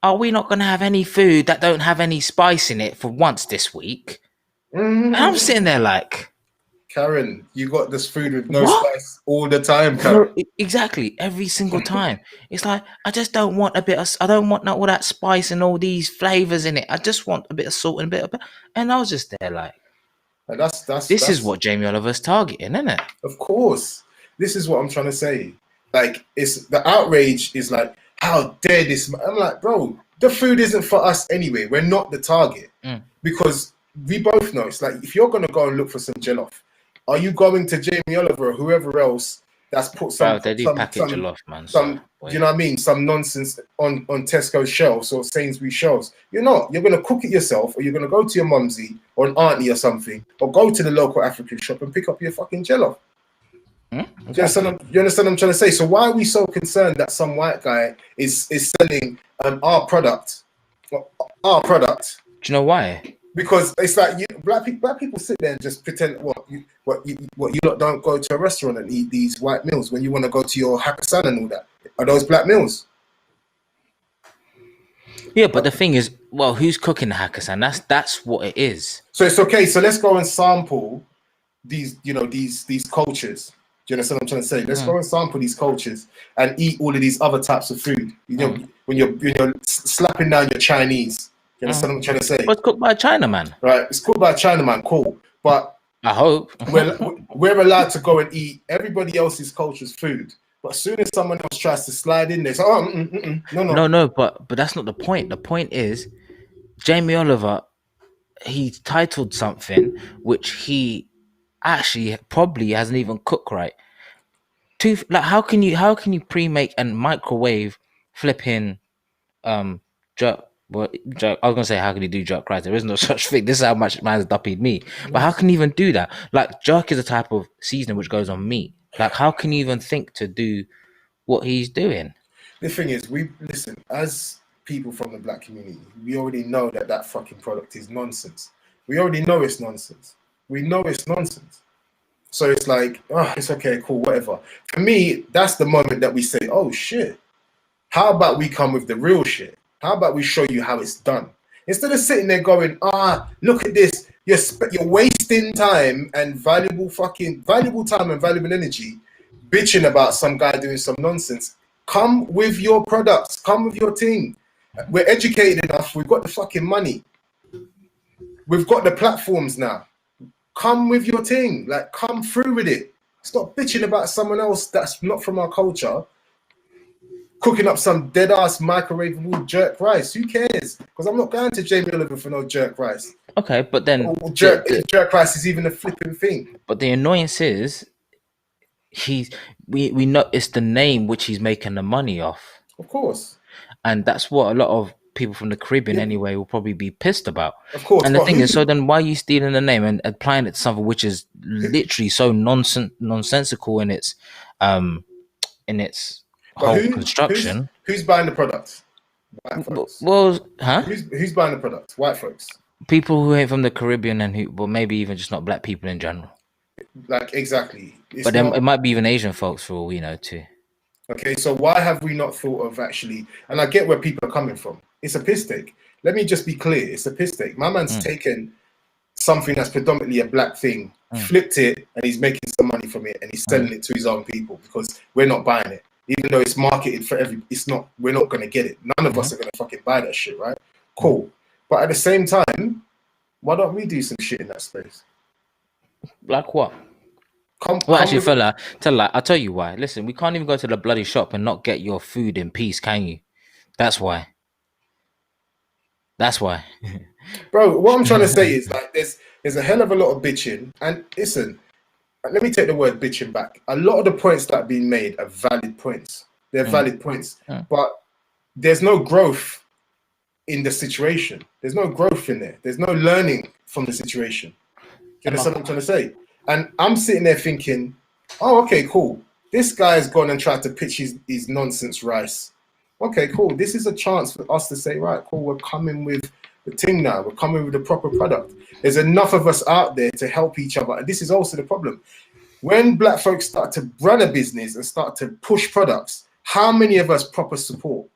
Are we not going to have any food that don't have any spice in it for once this week? Mm-hmm. And I'm sitting there like... Karen, you got this food with no spice all the time, Karen. Exactly, every single time. It's like, I just don't want I don't want all that spice and all these flavors in it. I just want a bit of salt and a bit of... And I was just there like... This is what Jamie Oliver's targeting, isn't it? Of course. This is what I'm trying to say. Like, it's the outrage is like, how dare this? I'm like, bro, the food isn't for us anyway. We're not the target. Because we both know, it's like, if you're going to go and look for some jollof, are you going to Jamie Oliver or whoever else that's put some... They do package jollof, man. You know what I mean? Some nonsense on Tesco shelves or Sainsbury's shelves. You're not. You're going to cook it yourself, or you're going to go to your mumsy or an auntie or something, or go to the local African shop and pick up your fucking jollof. Exactly. You understand what I'm trying to say? So why are we so concerned that some white guy is selling our product? Our product. Do you know why? Because it's like black people sit there and just pretend you lot don't go to a restaurant and eat these white meals when you want to go to your Hakkasan and all that. Are those black meals? Yeah, but the thing is, well, who's cooking the Hakkasan? That's what it is. So it's okay. So let's go and sample these cultures. Do you understand what I'm trying to say? Let's go and sample these cultures and eat all of these other types of food. You know, when you're slapping down your Chinese. You understand what I'm trying to say? But it's cooked by a Chinaman. Right, it's cooked by a Chinaman, cool. But I hope we're allowed to go and eat everybody else's culture's food. But as soon as someone else tries to slide in there, it's like, no. But that's not the point. The point is, Jamie Oliver, he titled something which he actually probably hasn't even cooked right. How can you pre-make and microwave flipping jerk? Well, jerk, I was gonna say, how can you do jerk rice? There is no such thing. This is how much man's duppied me. But how can you even do that? Like, jerk is a type of seasoning which goes on meat. Like, how can you even think to do what he's doing? The thing is, listen, as people from the black community, we already know that fucking product is nonsense. We already know it's nonsense. We know it's nonsense. So it's like, it's okay, cool, whatever. For me, that's the moment that we say, oh shit, how about we come with the real shit? How about we show you how it's done? Instead of sitting there going, look at this. You're wasting time and valuable time and valuable energy bitching about some guy doing some nonsense. Come with your products. Come with your thing. We're educated enough. We've got the fucking money. We've got the platforms now. Come with your thing. Like, come through with it. Stop bitching about someone else that's not from our culture cooking up some dead ass microwavable jerk rice. Who cares? Because I'm not going to Jamie Oliver for no jerk rice. Okay, but then jerk rice is even a flipping thing. But the annoyance is, we know it's the name which he's making the money off. Of course. And that's what a lot of people from the Caribbean anyway will probably be pissed about. Of course. And the thing is, so then why are you stealing the name and applying it to something which is literally so nonsensical in its whole construction? Who's buying the product? White folks. Well, Who's buying the product? White folks. People who ain't from the Caribbean and maybe even just not black people in general. Like, exactly. But then it might be even Asian folks for all we know too. Okay, so why have we not thought of actually? And I get where people are coming from. It's a piss take. Let me just be clear. It's a piss take. My man's taken something that's predominantly a black thing flipped it, and he's making some money from it, and he's selling it to his own people because we're not buying it. Even though it's marketed for we're not going to get it. None of us are going to fucking buy that shit, right? Cool. But at the same time, why don't we do some shit in that space? Like what? Actually, I'll tell you why. Listen, we can't even go to the bloody shop and not get your food in peace, can you? That's why. Bro, what I'm trying to say is like there's a hell of a lot of bitching. And listen, let me take the word bitching back. A lot of the points that are being made are valid points. They're valid points. But there's no growth in the situation. There's no growth in there. There's no learning from the situation. Do you understand what I'm trying to say? And I'm sitting there thinking, oh, okay, cool. This guy's gone and tried to pitch his nonsense rice. Okay, cool. This is a chance for us to say, right, cool, we're coming with the thing now. We're coming with the proper product. There's enough of us out there to help each other. And this is also the problem. When black folks start to run a business and start to push products, how many of us proper support?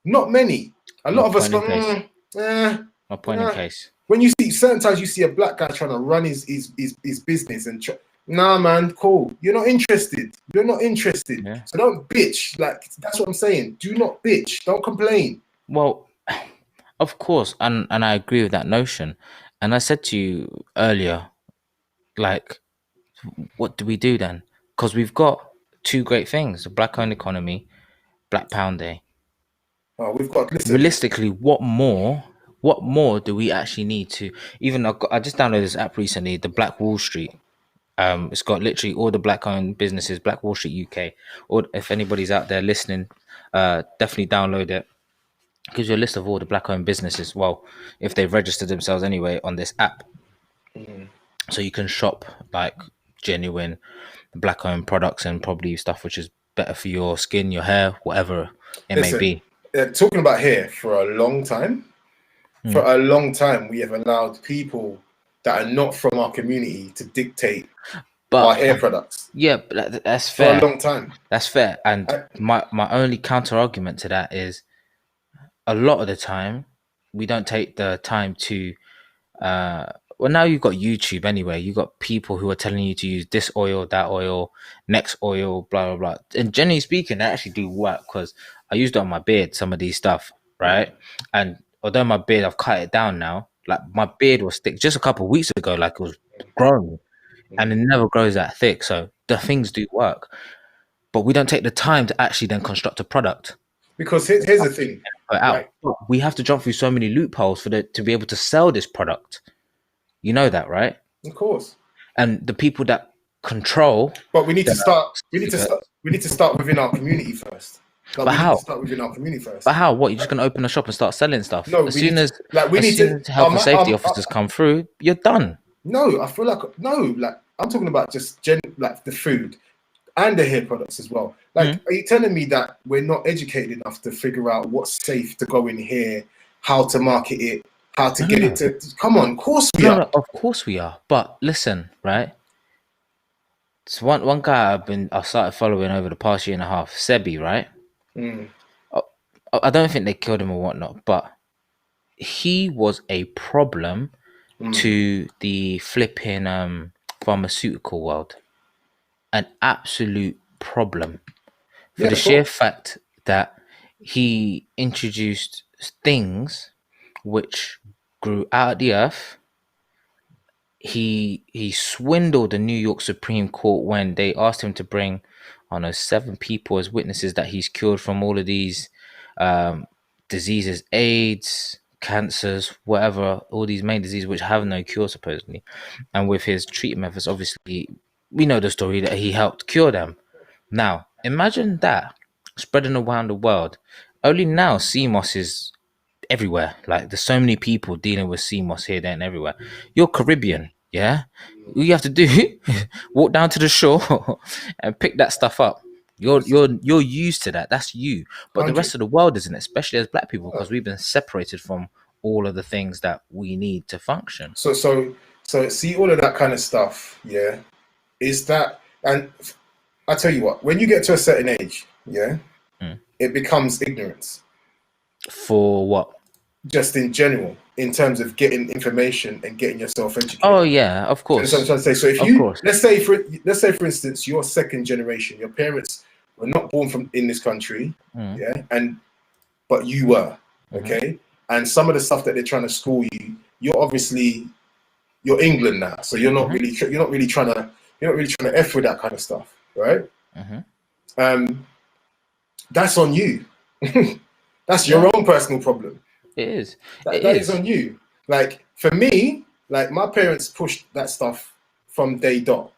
Not many. A lot of us go, My point in case. When you see certain times you see a black guy trying to run his business and nah, man, cool. You're not interested. Yeah. So don't bitch. Like, that's what I'm saying. Do not bitch. Don't complain. Well, of course, and I agree with that notion. And I said to you earlier, like, what do we do then? Because we've got two great things: the black-owned economy, Black Pound Day. Oh, we've got realistically, what more do we actually need to? Even I just downloaded this app recently, the Black Wall Street. It's got literally all the black-owned businesses, Black Wall Street UK. Or if anybody's out there listening, definitely download it. It gives you a list of all the black-owned businesses. Well, if they've registered themselves anyway on this app, so you can shop like genuine black-owned products and probably stuff which is better for your skin, your hair, whatever it may be. Talking about hair, for a long time, we have allowed people that are not from our community to dictate our hair products. Yeah, but that's fair. For a long time. That's fair. And my only counter argument to that is a lot of the time we don't take the time to well, now you've got YouTube anyway. You've got people who are telling you to use this oil, that oil, next oil, blah, blah, blah. And generally speaking, they actually do work because I used it on my beard, some of these stuff, right? And although my beard, I've cut it down now, like my beard was thick just a couple of weeks ago, like it was growing and it never grows that thick. So the things do work, but we don't take the time to actually then construct a product. Because here's the thing. Right. We have to jump through so many loopholes to be able to sell this product. You know that, right? Of course. And the people that control. But we need to start. We need to start within our community first. But how? Start within our community first. But how? What? You're just gonna open a shop and start selling stuff? No. As soon as health and safety officers come through, you're done. No, I feel like I'm talking about just like the food and the hair products as well. Like, are you telling me that we're not educated enough to figure out what's safe to go in here, how to market it, how to get it to come on? Of course we are. Of course we are. But listen, right? So one guy I started following over the past year and a half, Sebi, right? I don't think they killed him or whatnot, but he was a problem to the flipping pharmaceutical world. An absolute problem. For the sheer fact that he introduced things which grew out of the earth. He swindled the New York Supreme Court when they asked him to bring 7 people as witnesses that he's cured from all of these diseases, AIDS, cancers, whatever, all these main diseases which have no cure supposedly. And with his treatment methods, obviously, we know the story that he helped cure them. Now, imagine that spreading around the world. Only now CMOS is everywhere. Like, there's so many people dealing with CMOS here, there, and everywhere. You're Caribbean, yeah? All you have to do, walk down to the shore and pick that stuff up. You're used to that. That's you. But the rest of the world isn't, especially as black people, because we've been separated from all of the things that we need to function. So see all of that kind of stuff, yeah? Is that, and I tell you what, when you get to a certain age, yeah, it becomes ignorance. For what? just in general, in terms of getting information and getting yourself educated. Oh yeah, of Do you understand what I'm course. trying to say? So if Of you course. let's say for instance, you're second generation, your parents were not born from in this country, yeah, but you were, okay, and some of the stuff that they're trying to school you, you're England now, so you're not really trying to f with that kind of stuff, right? That's on you. That's your own personal problem. It is. That is on you. Like for me, like my parents pushed that stuff from day dot.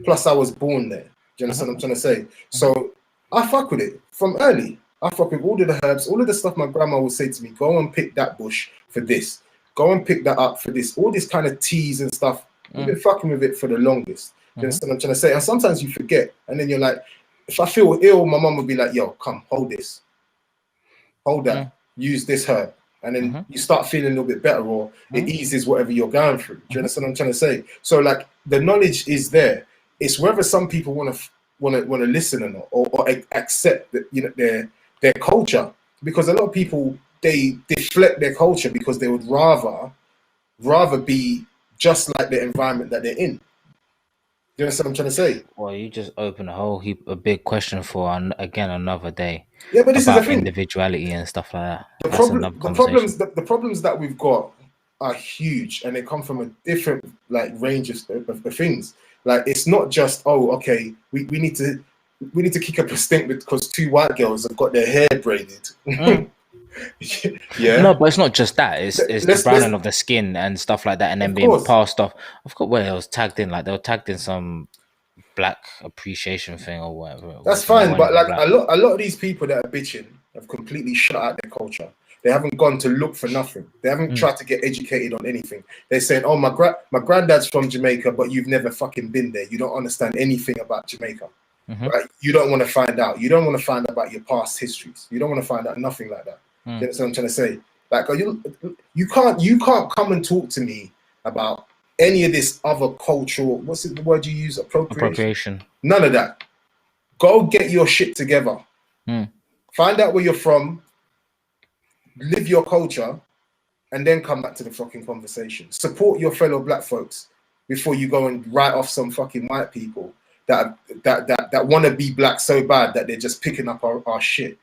Plus, I was born there. Do you understand what I'm trying to say? So I fuck with it from early. I fuck with all of the herbs, all of the stuff my grandma would say to me. Go and pick that bush for this. Go and pick that up for this. All this kind of teas and stuff. We've been fucking with it for the longest. Do you understand what I'm trying to say? And sometimes you forget, and then you're like, if I feel ill, my mum would be like, "Yo, come, hold this, hold that, use this herb." And then you start feeling a little bit better, or it eases whatever you're going through. Do you understand what I'm trying to say? So like the knowledge is there. It's whether some people want to listen or not, or accept that, you know, their culture. Because a lot of people, they deflect their culture because they would rather be just like the environment that they're in. Do you understand what I'm trying to say? Well, you just open a big question for again another day. Yeah, but this is the About thing. individuality and stuff like that. The problems that we've got are huge, and they come from a different like range of things. Like it's not just, oh, okay, we need to kick up a stink because two white girls have got their hair braided. Yeah. No, but it's not just that. It's the browning of the skin and stuff like that, and then being passed off. I forgot where it was tagged in. Like they were tagged in some black appreciation thing or whatever. That's fine, but like a lot of these people that are bitching have completely shut out their culture. They haven't gone to look for nothing. They haven't tried to get educated on anything. They're saying, "Oh, my granddad's from Jamaica, but you've never fucking been there. You don't understand anything about Jamaica. Right? You don't want to find out. You don't want to find out about your past histories. You don't want to find out nothing like that." You know what I'm trying to say? Like you can't come and talk to me about any of this other cultural, what's the word you use? Appropriation. None of that. Go get your shit together. Find out where you're from, live your culture, and then come back to the fucking conversation. Support your fellow black folks before you go and write off some fucking white people that want to be black so bad that they're just picking up our shit.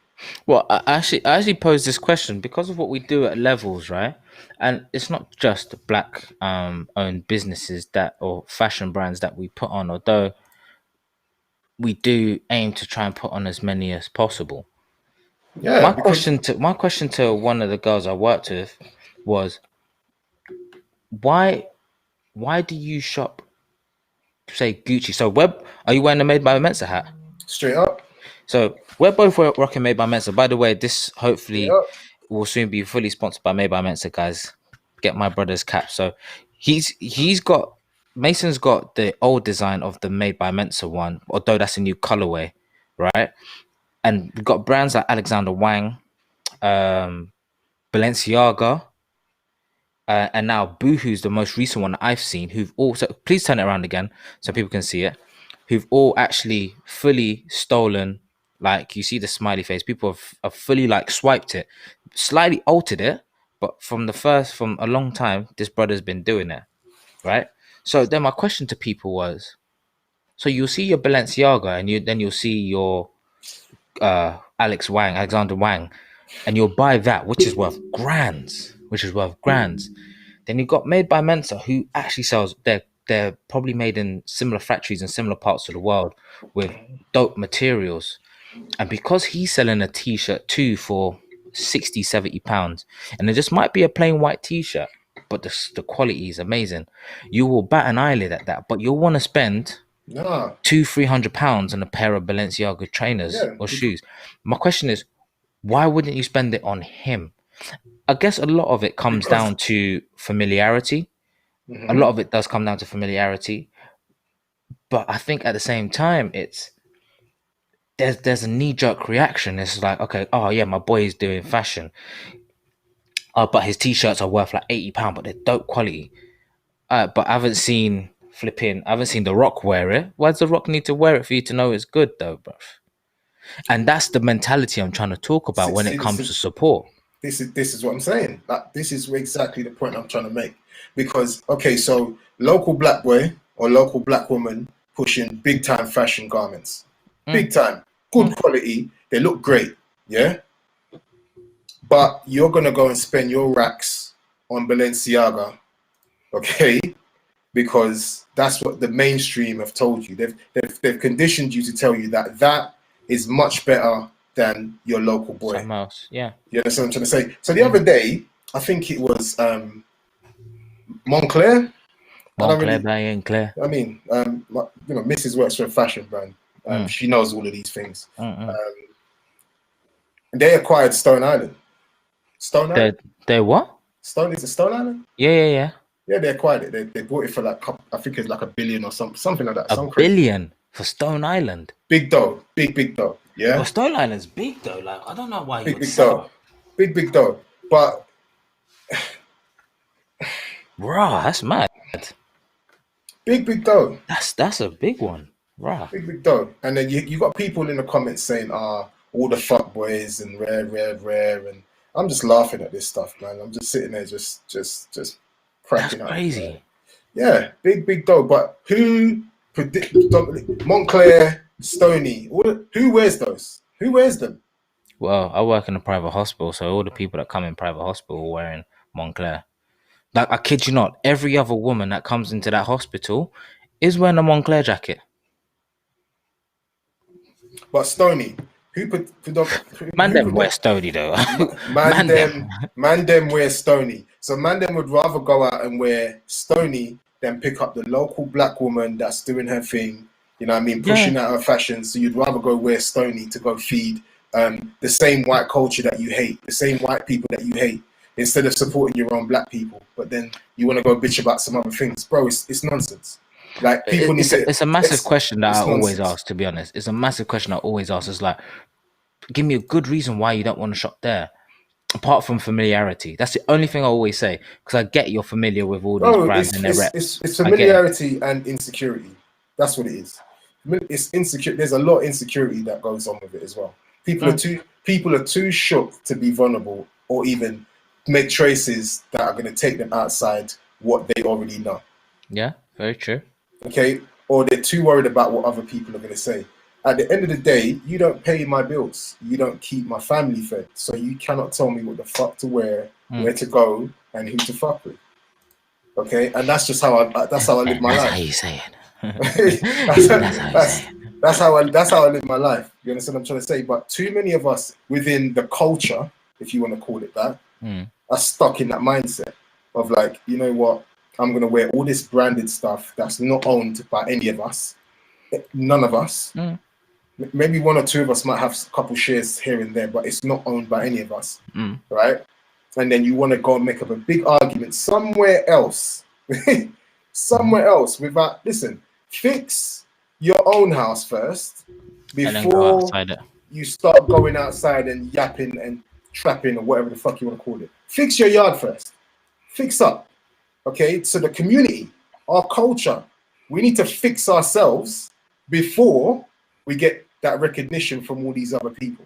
Well, I actually posed this question because of what we do at Levels, right? And it's not just black owned businesses or fashion brands that we put on, although we do aim to try and put on as many as possible. Yeah. My question to one of the girls I worked with was, why do you shop, say, Gucci? So are you wearing a Made by Mensa hat? Straight up. So we're both rocking Made by Mensa. By the way, this hopefully will soon be fully sponsored by Made by Mensa, guys. Get my brother's cap. So Mason's got the old design of the Made by Mensa one, although that's a new colorway, right? And we've got brands like Alexander Wang, Balenciaga, and now Boohoo's the most recent one I've seen, who've also, please turn it around again so people can see it, who've all actually fully stolen. Like you see the smiley face, people have fully like swiped it, slightly altered it, but from a long time, this brother's been doing it, right? So then my question to people was, so you'll see your Balenciaga and you'll see your Alexander Wang, and you'll buy that, which is worth grands. Then you've got Made by Mensa, who actually sells, they're probably made in similar factories in similar parts of the world with dope materials. And because he's selling a t-shirt too for 60-70 pounds, and it just might be a plain white t-shirt, but the quality is amazing, you will bat an eyelid at that, but you'll want to spend £200-300 on a pair of Balenciaga trainers or shoes. My question is, why wouldn't you spend it on him? I guess a lot of it comes down to familiarity. A lot of it does come down to familiarity, but I think at the same time, there's a knee-jerk reaction. It's like, okay, oh yeah, my boy is doing fashion, but his t-shirts are worth like £80, but they're dope quality. But I haven't seen The Rock wear it. Why does The Rock need to wear it for you to know it's good though, bruv? And that's the mentality I'm trying to talk about when it comes to support. This is what I'm saying. Like, this is exactly the point I'm trying to make. Because okay, so local black boy or local black woman pushing big time fashion garments, big time, good quality. They look great, yeah. But you're gonna go and spend your racks on Balenciaga, okay? Because that's what the mainstream have told you. They've conditioned you to tell you that that is much better than your local boy. Something else, yeah. You understand what I'm trying to say? So the other day, I think it was Montclair. Montclair. I mean, you know, Mrs. works for a fashion brand. She knows all of these things. And they acquired Stone Island. Stone Island? They what? Is it Stone Island? Yeah. Yeah, they acquired it. They bought it for like, I think it's like $1 billion or something like that. $1 billion for Stone Island. Big dough. Big dough. Yeah. Well, Stone Island's big though. Like, I don't know why you would Big sell. dough. Big dough. But Bruh, that's mad. Big dough. That's a big one. Bruh. Big dough. And then you got people in the comments saying, all the fuck boys and rare. And I'm just laughing at this stuff, man. I'm just sitting there just cracking up. That's crazy. Yeah, big dough. But who Montclair, Stoney, who wears those? Who wears them? Well, I work in a private hospital, so all the people that come in private hospital are wearing Montclair. Like, I kid you not, every other woman that comes into that hospital is wearing a Montclair jacket. But Stoney, Man them wear Stoney though. Man them wear Stoney. So man them would rather go out and wear Stoney than pick up the local black woman that's doing her thing. You know what I mean? Pushing out her fashion. So you'd rather go wear Stoney to go feed the same white culture that you hate, the same white people that you hate, instead of supporting your own black people. But then you want to go bitch about some other things. Bro, it's nonsense. Like, people it's a massive question that I always ask, to be honest. It's a massive question I always ask. It's like, give me a good reason why you don't want to shop there, apart from familiarity. That's the only thing I always say, because I get you're familiar with all these brands and their reps. It's familiarity and insecurity. That's what it is. It's insecure. There's a lot of insecurity that goes on with it as well. People are too shook to be vulnerable or even make choices that are going to take them outside what they already know. Yeah, very true. Okay, or they're too worried about what other people are going to say. At the end of the day, you don't pay my bills. You don't keep my family fed. So you cannot tell me what the fuck to wear, where to go, and who to fuck with. Okay, and that's just how I live my life. That's how you say it. That's how I live my life. You understand what I'm trying to say? But too many of us within the culture, if you want to call it that, are stuck in that mindset of like, you know what? I'm going to wear all this branded stuff that's not owned by any of us. None of us. Maybe one or two of us might have a couple shares here and there, but it's not owned by any of us. Right? And then you want to go and make up a big argument somewhere else. Somewhere else without, listen, fix your own house first before you start going outside and yapping and trapping or whatever the fuck you want to call it. Fix your yard first. Fix up. Okay, so the community, our culture, we need to fix ourselves before we get that recognition from all these other people.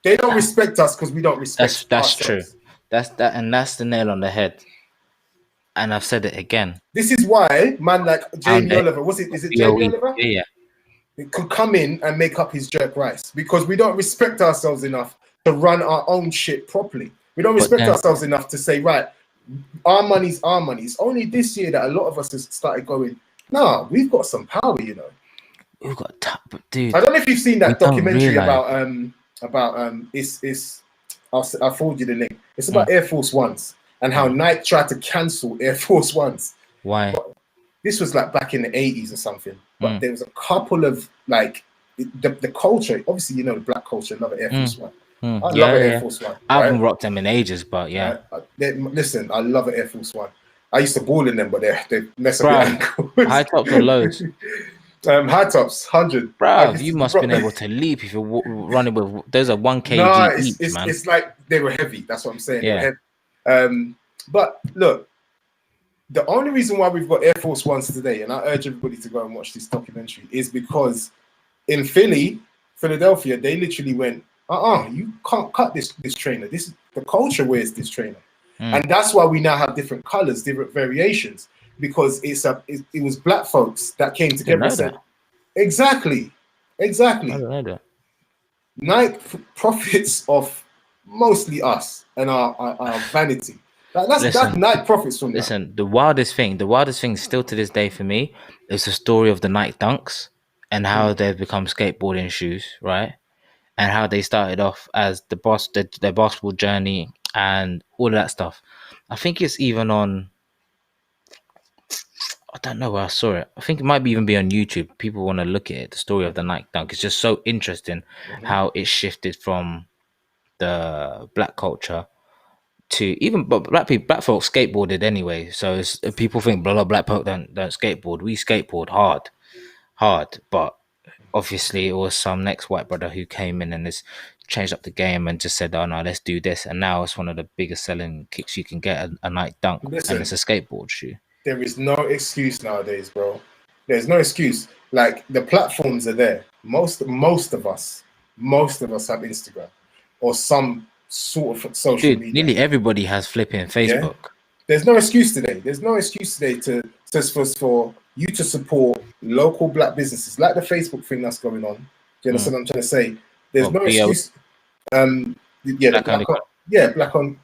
They don't respect us because we don't respect that's ourselves. True. That's the nail on the head. And I've said it again. This is why man like Jamie Oliver, is it Jamie Oliver? Yeah. It could come in and make up his jerk rice because we don't respect ourselves enough to run our own shit properly. We don't respect ourselves enough to say, right, our money's our money. It's only this year that a lot of us have started going, nah, we've got some power, you know. We've got dude. I don't know if you've seen that documentary about I'll forward you the link. It's about Air Force Ones and how Nike tried to cancel Air Force Ones. Why? But this was like back in the 80s or something. But there was a couple of like the culture. Obviously, you know, the black culture love an Air Force One. I love an Air Force One. I haven't rocked them in ages, but yeah. Listen, I love an Air Force One. I used to ball in them, but they mess up your ankles. High tops or lows? High tops, 100. Bro, you must have been able to leap if you're running with. Those are 1 kg man. It's like they were heavy. That's what I'm saying. Yeah. They were heavy. But look, the only reason why we've got Air Force Ones today, and I urge everybody to go and watch this documentary, is because in Philadelphia, they literally went, you can't cut this trainer. The culture wears this trainer, and that's why we now have different colors, different variations, because it was black folks that came together and said, exactly. I don't know that. Nike profits off mostly us and our vanity. That's Nike profits from that. Listen, the wildest thing still to this day for me is the story of the Nike Dunks and how they've become skateboarding shoes, right? And how they started off as their basketball journey and all of that stuff. I think it's even on, I don't know where I saw it. I think it might even be on YouTube. People want to look at it. The story of the Nike Dunk. It's just so interesting how it shifted from the black culture to even, but black folks skateboarded anyway. So people think blah blah black folk don't skateboard. We skateboard hard, but obviously it was some next white brother who came in and has changed up the game and just said, oh no, let's do this, and now it's one of the biggest selling kicks you can get, a Nike Dunk. Listen, and it's a skateboard shoe. There is no excuse nowadays, bro. There's no excuse. Like, the platforms are there. Most of us have Instagram or some sort of social media. Nearly everybody has flipping Facebook. Yeah? There's no excuse today. There's no excuse today for you to support local black businesses, like the Facebook thing that's going on. Do you understand what I'm trying to say? There's no excuse. Black on.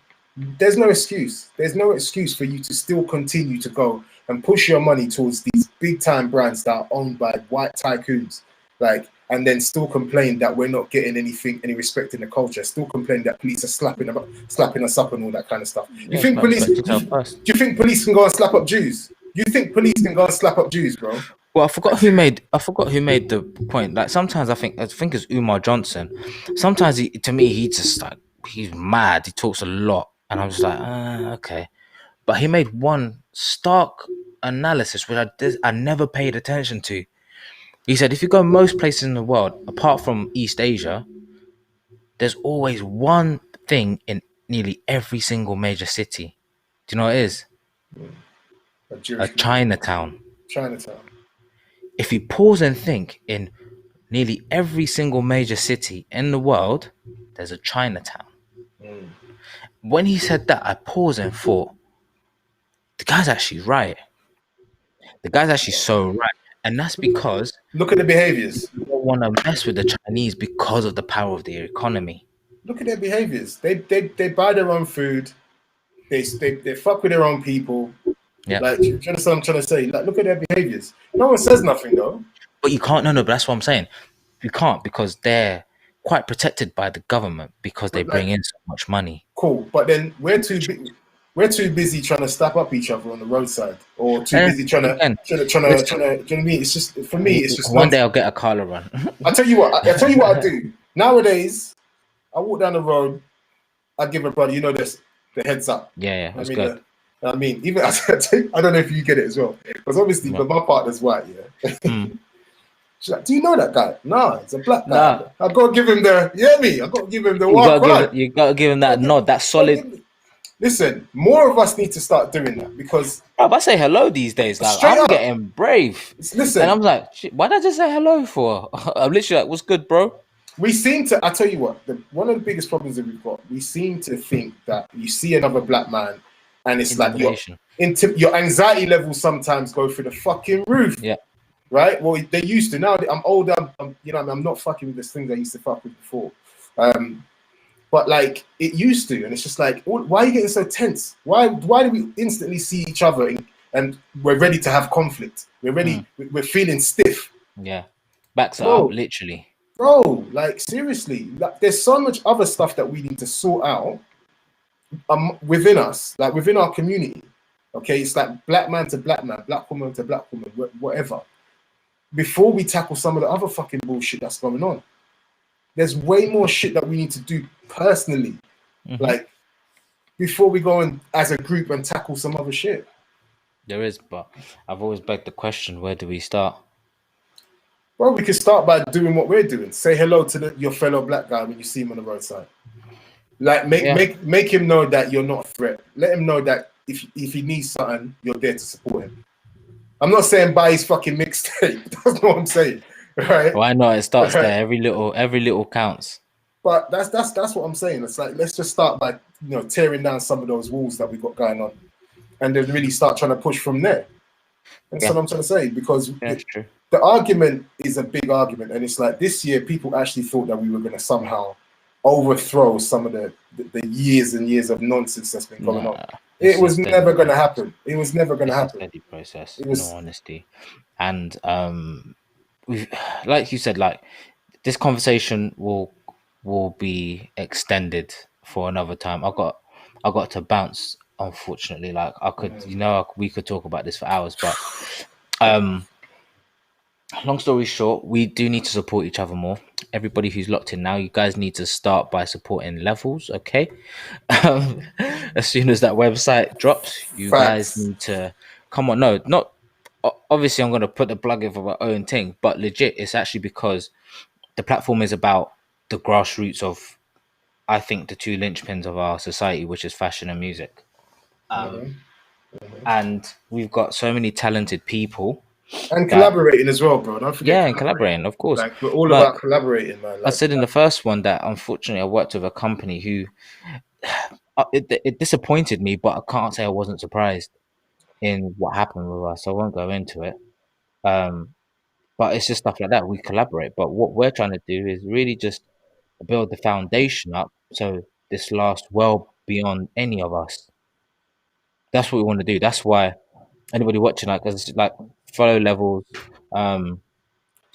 There's no excuse. There's no excuse for you to still continue to go and push your money towards these big time brands that are owned by white tycoons, like, and then still complain that we're not getting any respect in the culture. Still complain that police are slapping us up and all that kind of stuff. Do you think police can go and slap up Jews? You think police can go and slap up Jews, bro? Well, I forgot who made the point. Like, sometimes I think it's Umar Johnson. Sometimes he's mad. He talks a lot, and I'm just like, okay. But he made one stark analysis which I never paid attention to. He said, if you go most places in the world, apart from East Asia, there's always one thing in nearly every single major city. Do you know what it is? A Chinatown. If you pause and think, in nearly every single major city in the world, there's a Chinatown. When he said that, I paused and thought, the guy's actually right. The guy's actually so right. And that's because, look at the behaviors. You don't want to mess with the Chinese because of the power of their economy. Look at their behaviors. They buy their own food. They fuck with their own people. Yeah. Like, do you understand what I'm trying to say? Like, look at their behaviors. No one says nothing though. But you can't. No. But that's what I'm saying. You can't, because they're quite protected by the government because they bring in so much money. Cool. But then we're too busy trying to slap up each other on the roadside, or too busy trying to. Do you know what I mean? It's just, for me, it's just one day I'll get a Carla run. I tell you what I do nowadays. I walk down the road. I give a brother, the heads up. Yeah, that's good. I mean, even I don't know if you get it as well, because obviously, but my partner's white. Yeah. She's like, do you know that guy? Nah, it's a black guy. I gotta give him the. You hear me? I gotta give him the. You gotta give him that nod. That solid. Listen, more of us need to start doing that, because I say hello these days. Like, I'm getting brave. Listen, and I'm like, why did I just say hello for? I'm literally like, what's good, bro? We seem to. I tell you what, one of the biggest problems that we've got. We seem to think that you see another black man, and it's like your anxiety levels sometimes go through the fucking roof. Yeah. Right. Well, they used to. Now I'm older. I'm not fucking with the things I used to fuck with before. But like, it used to, and it's just like, why are you getting so tense? Why do we instantly see each other and we're ready to have conflict? We're ready. We're feeling stiff. Yeah, backs up, literally. Bro, like, seriously, like, there's so much other stuff that we need to sort out within us, like within our community. Okay, it's like black man to black man, black woman to black woman, whatever. Before we tackle some of the other fucking bullshit that's going on. There's way more shit that we need to do personally, like, before we go in as a group and tackle some other shit. There is, but I've always begged the question: where do we start? Well, we can start by doing what we're doing. Say hello to your fellow black guy when you see him on the roadside. Like, make him know that you're not a threat. Let him know that if he needs something, you're there to support him. I'm not saying buy his fucking mixtape. That's not what I'm saying. Right? Why not? It starts there. Every little counts. But that's what I'm saying. It's like, let's just start by tearing down some of those walls that we got going on, and then really start trying to push from there. That's what I'm trying to say, because That's true. the argument is a big argument, and it's like this year people actually thought that we were going to somehow overthrow some of the years and years of nonsense that's been going on. It was never going to happen. It was never going to happen. It's a steady process, It was, in all honesty. And we've, like you said, like this conversation will be extended for another time. I got to bounce, unfortunately. Like I could, we could talk about this for hours, but long story short, we do need to support each other more. Everybody who's locked in now, you guys need to start by supporting Lev3ls, okay? As soon as that website drops, you guys need to come on. No, not obviously. I'm going to put the plug in for my own thing, but legit, it's actually because the platform is about the grassroots of, I think, the two linchpins of our society, which is fashion and music. And we've got so many talented people. And collaborating as well, bro. Don't forget. Yeah, and collaborating, of course. Like, we're all about collaborating, man. Like, I said in the first one that unfortunately I worked with a company who it disappointed me, but I can't say I wasn't surprised in what happened with us. I won't go into it. But it's just stuff like that. We collaborate, but what we're trying to do is really just build the foundation up so this lasts well beyond any of us. That's what we want to do. That's why anybody watching, like follow Lev3ls,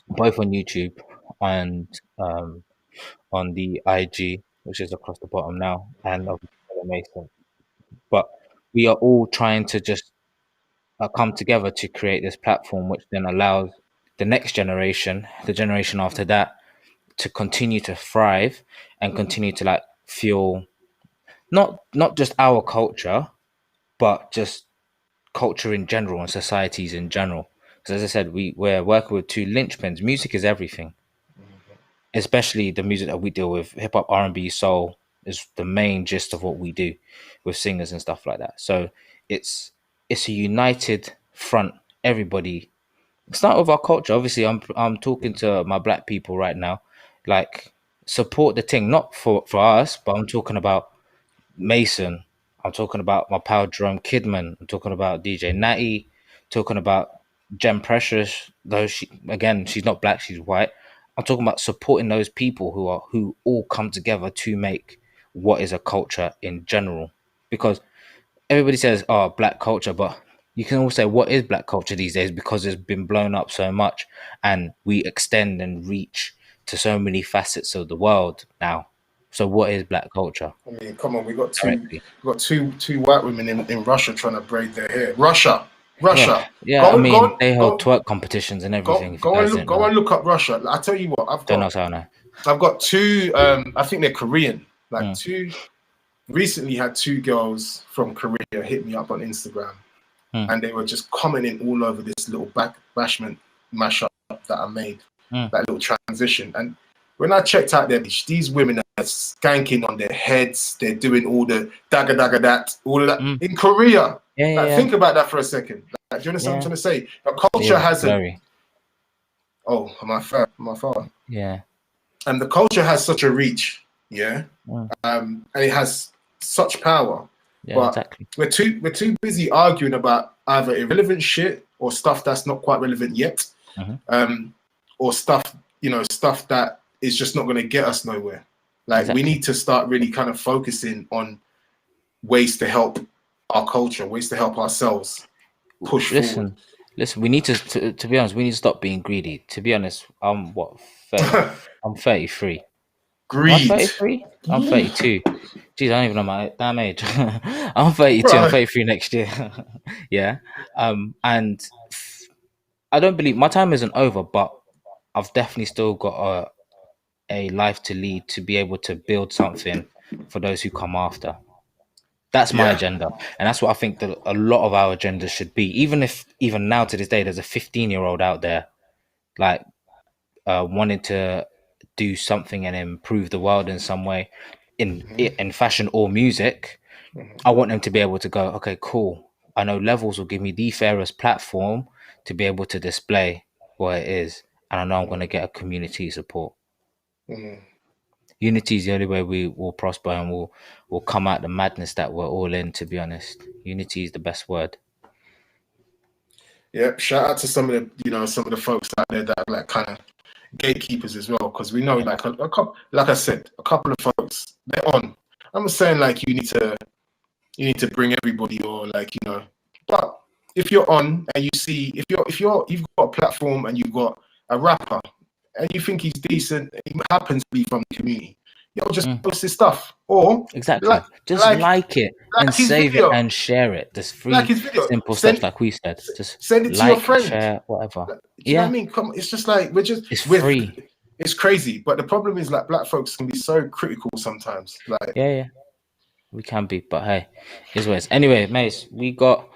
both on YouTube and on the IG, which is across the bottom now, and Mason. But we are all trying to just come together to create this platform, which then allows the next generation, the generation after that, to continue to thrive and continue to like fuel not just our culture, but just culture in general and societies in general. Because as I said, we're working with two linchpins. Music is everything, especially the music that we deal with. Hip hop, R&B, soul is the main gist of what we do with singers and stuff like that. So it's a united front. Everybody start with our culture. Obviously, I'm talking to my black people right now. Like, support the thing, not for us, but I'm talking about Mason. I'm talking about my pal Jerome Kidman. I'm talking about DJ Natty. Talking about Jem Precious. Though she's not black, she's white. I'm talking about supporting those people who all come together to make what is a culture in general. Because everybody says, "Oh, black culture," but you can also say, "What is black culture these days?" Because it's been blown up so much, and we extend and reach to so many facets of the world now. So, what is black culture? I mean, come on, we got two white women in Russia trying to braid their hair. Russia. Yeah. They hold twerk competitions and everything. Go and look up Russia. I tell you what, I've got two. I think they're Korean. Like two. Recently, had two girls from Korea hit me up on Instagram, and they were just commenting all over this little bashment mashup that I made, that little transition. And when I checked out these women are skanking on their heads. They're doing all the dagga that, all of that in Korea. Think about that for a second. Like, do you understand what I'm trying to say? The culture has my father. Yeah. And the culture has such a reach, and it has such power. But we're too busy arguing about either irrelevant shit or stuff that's not quite relevant yet, or stuff that is just not going to get us nowhere. Like, we need to start really kind of focusing on ways to help our culture, ways to help ourselves push forward. Listen, we need to be honest, we need to stop being greedy. To be honest, I'm 33. Greed. I'm 33? I'm 32. Jeez, I don't even know my damn age. I'm 32, I'm 33 next year. Yeah. And I don't believe my time isn't over, but I've definitely still got a life to lead to be able to build something for those who come after. That's my agenda. And that's what I think that a lot of our agendas should be. Even now to this day, there's a 15-year-old out there like wanting to do something and improve the world in some way in fashion or music. I want them to be able to go, okay, cool. I know Lev3ls will give me the fairest platform to be able to display what it is. And I know I'm going to get a community support. Unity is the only way we will prosper and we'll come out the madness that we're all in. To be honest, unity is the best word. Yep. Shout out to some of the folks out there that are like kind of gatekeepers as well, because we know like a couple, like I said, a couple of folks they're on. I'm not saying like you need to bring everybody or like but if you're on and you see if you've got a platform and you've got a rapper and you think he's decent, he happens to be from the community, just post his stuff or Exactly. Just like it and save video. it and share it. Just free, like his video. simple steps like we said. Just send it to your friend. Share, whatever. Do you know what I mean? Come, it's just like it's free. It's crazy, but the problem is like black folks can be so critical sometimes. Like yeah, we can be, but hey, here's what it is. Anyway, mates, we got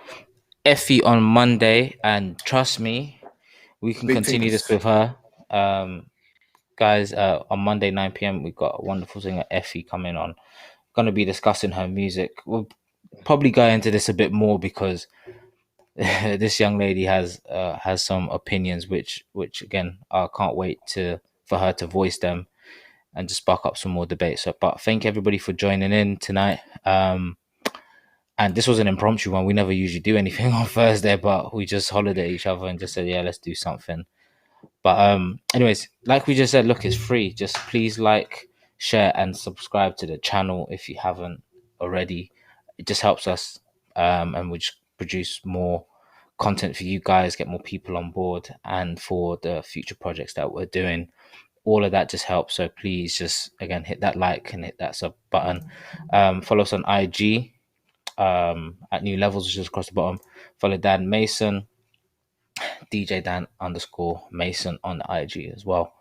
Effie on Monday, and trust me, we can continue this with her. Guys, on Monday 9 p.m. we got a wonderful singer Effie coming on. Gonna be discussing her music. We'll probably go into this a bit more because this young lady has some opinions which again I can't wait for her to voice them and just spark up some more debate. So, but thank everybody for joining in tonight. And this was an impromptu one. We never usually do anything on Thursday, but we just hollered at each other and just said, yeah, let's do something. But anyways, like we just said, look, it's free. Just please like, share, and subscribe to the channel if you haven't already. It just helps us, and we just produce more content for you guys, get more people on board, and for the future projects that we're doing. All of that just helps. So please just again hit that like and hit that sub button. Follow us on IG at New Levels, which is across the bottom. Follow Dan Mason, DJ Dan _ Mason on the IG as well.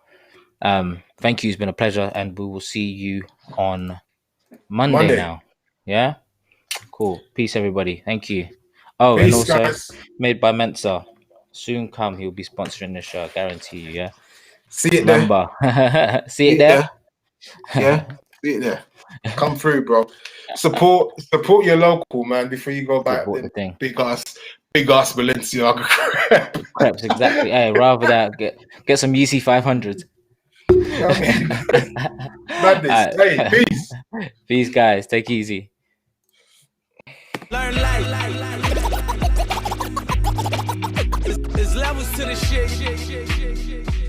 Thank you. It's been a pleasure, and we will see you on Monday. Now. Yeah, cool. Peace, everybody. Thank you. Oh, peace, and also guys. Made by Mensa. Soon come, he'll be sponsoring the show. I guarantee you. Yeah. See it Remember. There. See it there. Yeah. See it there. Come through, bro. Support your local, man. Before you go back, big ass Balenciaga crepes. Exactly. Hey, rather that get some Yeezy 500s. Madness. Right. Hey, peace. Peace, guys. Take it easy. Learn life. There's levels to the shit.